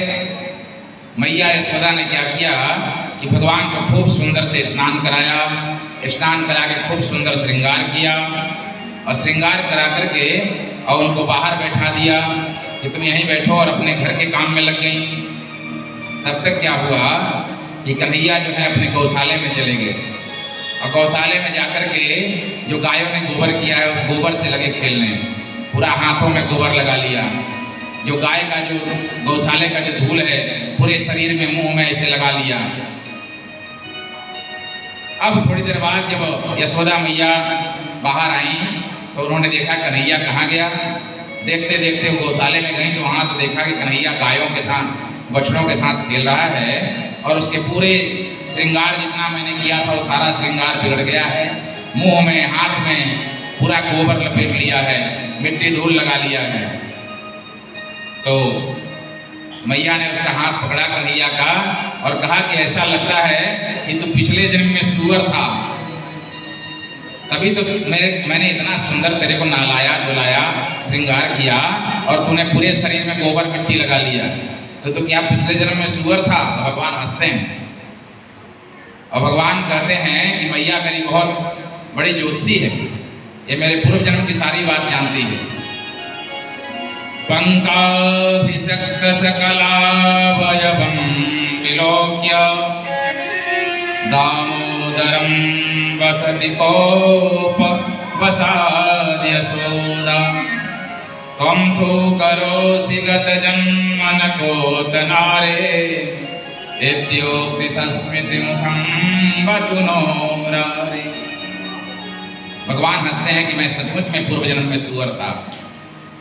मैया यशोदा ने क्या किया कि भगवान को खूब सुंदर से स्नान कराया, स्नान करा के खूब सुंदर श्रृंगार किया और श्रृंगार करा करके और उनको बाहर बैठा दिया कि तुम यहीं बैठो और अपने घर के काम में लग गई। तब तक क्या हुआ कि कन्हैया जो है अपने गौशाले में चले गए और गौशाले में जाकर के जो गायों ने गोबर किया है उस गोबर से लगे खेलने, पूरा हाथों में गोबर लगा लिया। जो गाय का जो गौशाले का जो धूल है पूरे शरीर में मुंह में ऐसे लगा लिया। अब थोड़ी देर बाद जब यशोदा मैया बाहर आई तो उन्होंने देखा कन्हैया कहाँ गया। देखते देखते वो गौशाले में गई तो वहाँ तो देखा कि कन्हैया गायों के साथ बछड़ों के साथ खेल रहा है और उसके पूरे श्रृंगार जितना मैंने किया था वो सारा श्रृंगार बिगड़ गया है। मुंह में हाथ में पूरा गोबर लपेट लिया है, मिट्टी धूल लगा लिया है। तो मैया ने उसका हाथ पकड़ा कन्हैया का और कहा कि ऐसा लगता है कि तू पिछले जन्म में सूअर था, तभी तो मैंने इतना सुंदर तेरे को नहलाया धुलाया श्रृंगार किया और तूने पूरे शरीर में गोबर मिट्टी लगा लिया। तो क्या पिछले जन्म में सूअर था? तो भगवान हंसते हैं और भगवान कहते हैं कि मैया मेरी बहुत बड़ी ज्योतिषी है, ये मेरे पूर्व जन्म की सारी बात जानती है। पंकाभिषक्त सकलावयवं विलोक्य दामोदरं वसति कोप वसाद यशोदा त्वं सुकरोसि गतजन्मनकोतनारे इत्योक्ति संस्मृति मुखं वतु नो मुरारे। भगवान हंसते हैं कि मैं सचमुच में पूर्व जन्म में सूअर था,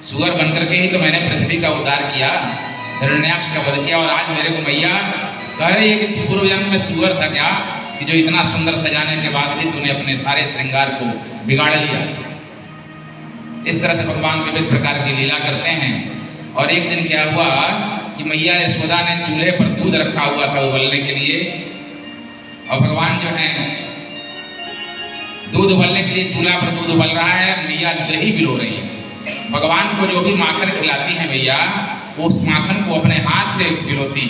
सूअर बनकर के ही तो मैंने पृथ्वी का उद्धार किया, हिरण्याक्ष का वध किया और आज मेरे को मैया कह रही है कि तू पूर्व जन्म में सूअर था क्या, कि जो इतना सुंदर सजाने के बाद भी तूने अपने सारे श्रृंगार को बिगाड़ लिया। इस तरह से भगवान विविध प्रकार की लीला करते हैं। और एक दिन क्या हुआ कि मैया यशोदा ने चूल्हे पर दूध रखा हुआ था उबलने के लिए और भगवान जो है दूध उबलने के लिए चूल्हा पर दूध उबल रहा है, मैया दही बिलो रही है। भगवान को जो भी माखन खिलाती है मैया उस माखन को अपने हाथ से बिलोती,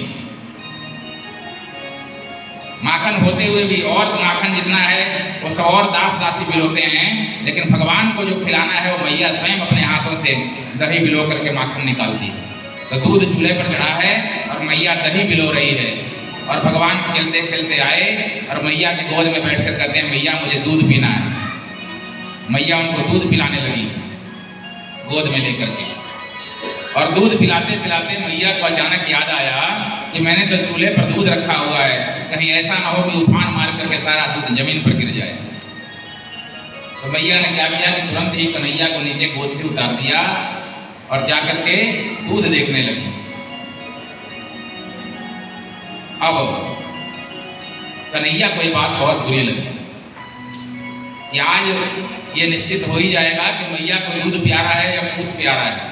माखन होते हुए भी और माखन जितना है वो सब और दास दासी बिलोते हैं, लेकिन भगवान को जो खिलाना है वो मैया स्वयं अपने हाथों से दही बिलो करके माखन निकालती है। तो दूध चूल्हे पर चढ़ा है और मैया दही बिलो रही है और भगवान खेलते खेलते आए और मैया के गोद में बैठकर कहते हैं मैया मुझे दूध पीना है। मैया उनको दूध पिलाने लगी गोद में लेकर के और दूध पिलाते पिलाते मैया को अचानक याद आया कि मैंने तो चूल्हे पर दूध रखा हुआ है, कहीं ऐसा ना हो कि उफान मार करके सारा दूध जमीन पर गिर जाए। तो मैया ने क्या किया कि तुरंत ही कन्हैया को नीचे गोद से उतार दिया और जाकर के दूध देखने लगी। अब कन्हैया को ये बात बहुत बुरी लगी कि आज ये निश्चित हो ही जाएगा कि मैया को दूध प्यारा है या पूत प्यारा है।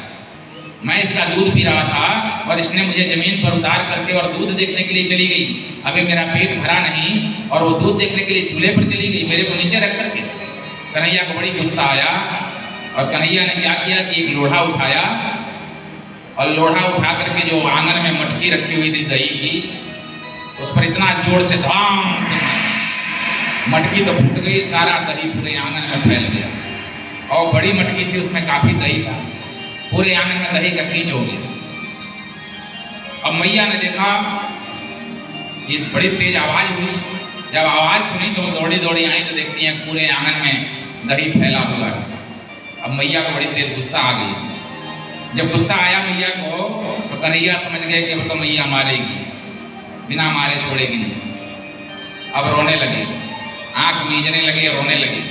मैं इसका दूध पी रहा था और इसने मुझे जमीन पर उतार करके और दूध देखने के लिए चली गई। अभी मेरा पेट भरा नहीं और वो दूध देखने के लिए चूल्हे पर चली गई मेरे को नीचे रख करके। कन्हैया को बड़ी गुस्सा आया और कन्हैया ने क्या किया कि एक लोढ़ा उठाया और लोढ़ा उठा करके जो आंगन में मटकी रखी हुई थी दही की उस पर इतना जोर से धाम से मटकी तो फूट गई, सारा दही पूरे आंगन में फैल गया और बड़ी मटकी थी उसमें काफी दही था, पूरे आंगन में दही का कीच हो गया। अब मैया ने देखा ये बड़ी तेज आवाज हुई, जब आवाज सुनी तो वो दौड़ी दौड़ी आई तो देखती है पूरे आंगन में दही फैला हुआ है। अब मैया को बड़ी तेज गुस्सा आ गई। जब गुस्सा आया मैया को तो कन्हैया समझ गए कि अब तो मैया मारेगी, बिना मारे छोड़ेगी नहीं। अब रोने लगे, आंख मीजने लगे, रोने लगे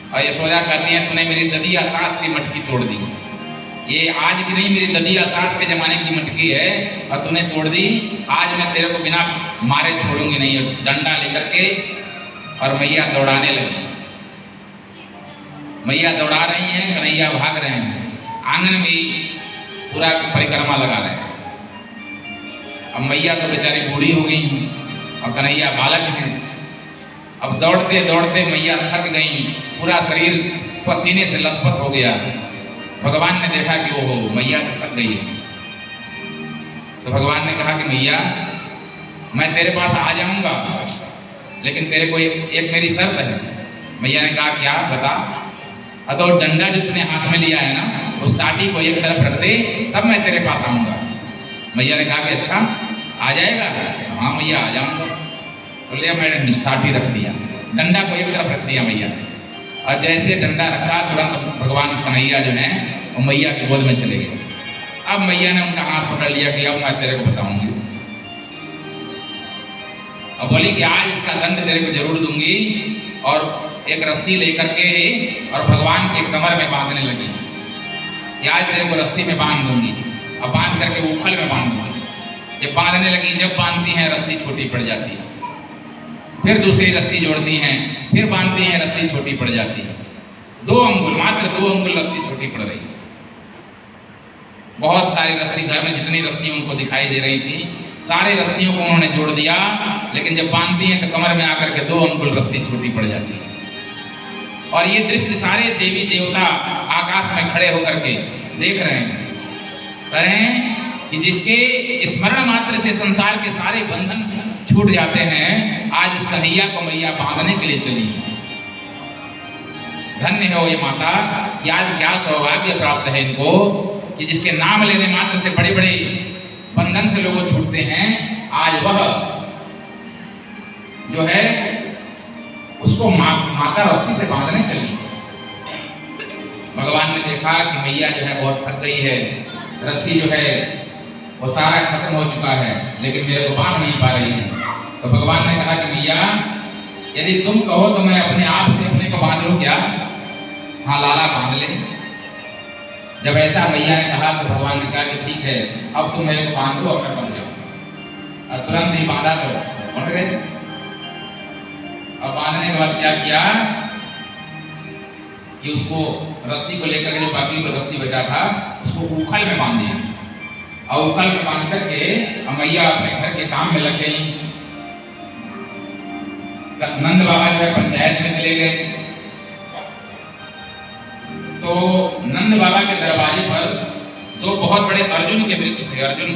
और यशोदा कहती है तूने मेरी ददिया सास की मटकी तोड़ दी, ये आज की नहीं मेरी ददिया सास के जमाने की मटकी है और तूने तोड़ दी, आज मैं तेरे को बिना मारे छोड़ूंगी नहीं। डंडा लेकर के और मैया दौड़ाने लगी। मैया दौड़ा रही हैं, कन्हैया भाग रहे हैं, आंगन में पूरा परिक्रमा लगा रहे हैं। अब मैया तो बेचारी बूढ़ी हो गई और कन्हैया बालक हैं। अब दौड़ते दौड़ते मैया थक गई, पूरा शरीर पसीने से लथपथ हो गया। भगवान ने देखा कि ओहो मैया तो थक गई है, तो भगवान ने कहा कि मैया मैं तेरे पास आ जाऊंगा, लेकिन तेरे को एक मेरी शर्त है। मैया ने कहा क्या, बता। तो डंडा जो तूने हाथ में लिया है ना, उस साठी को एक तरफ रख दे, तब मैं तेरे पास आऊंगा। मैया ने कहा कि अच्छा आ जाएगा? हाँ मैया आ जाऊंगा। तो लिया, मैंने साठी रख दिया, डंडा को एक तरफ रख दिया मैया ने। और जैसे डंडा रखा, तुरंत भगवान कन्हैया जो है वो मैया की गोद में चले गए। अब मैया ने उनका हाथ पकड़ लिया कि अब मैं तेरे को बताऊंगी, और बोली कि आज इसका दंड तेरे को जरूर दूंगी। और एक रस्सी लेकर के और भगवान के कमर में बांधने लगी कि आज तेरे को रस्सी में बांध दूंगी, और बांध करके उखल में बांध दूंगी। जब बांधने लगी, जब बांधती हैं रस्सी छोटी पड़ जाती है, फिर दूसरी रस्सी जोड़ती हैं, फिर बांधती हैं, रस्सी छोटी पड़ जाती है। 2 अंगुल, मात्र 2 अंगुल रस्सी छोटी पड़ रही। बहुत सारी रस्सी, घर में जितनी रस्सी उनको दिखाई दे रही थी, सारे रस्सियों को उन्होंने जोड़ दिया, लेकिन जब बांधती हैं तो कमर में आकर के 2 अंगुल रस्सी छोटी पड़ जाती है। और ये दृश्य सारे देवी देवता आकाश में खड़े होकर के देख रहे हैं, कह रहे हैं कि जिसके स्मरण मात्र से संसार के सारे बंधन छूट जाते हैं, आज उस कन्हैया को मैया बांधने के लिए चली। धन्य है वो ये माता कि आज क्या सौभाग्य प्राप्त है इनको कि जिसके नाम लेने मात्र से बड़े बड़े बंधन से लोग छूटते हैं, आज वह जो है उसको माता रस्सी से बांधने चली। भगवान ने देखा कि मैया जो है बहुत थक गई है, रस्सी जो है वो सारा खत्म हो चुका है, लेकिन मेरे को बांध नहीं पा रही है। तो भगवान ने कहा कि मैया यदि तुम कहो तो मैं अपने आप से अपने को बांध लूं क्या? हाँ लाला बांध ले। जब ऐसा मैया ने कहा तो भगवान ने कहा कि ठीक है, अब तुम मेरे को बांध दो, अब मैं बन जाऊँ। और तुरंत ही बांधा तो बन गए। अब बांधने के बाद क्या किया कि उसको रस्सी को लेकर के जो बाकी को रस्सी बचा था उसको उखल में बांध दिया, और उखल में बांध करके मैया अपने घर के काम में लग गई। नंद बाबा जो है पंचायत में चले गए, तो नंद बाबा के दरवाजे पर 2 बहुत बड़े अर्जुन के वृक्ष थे। अर्जुन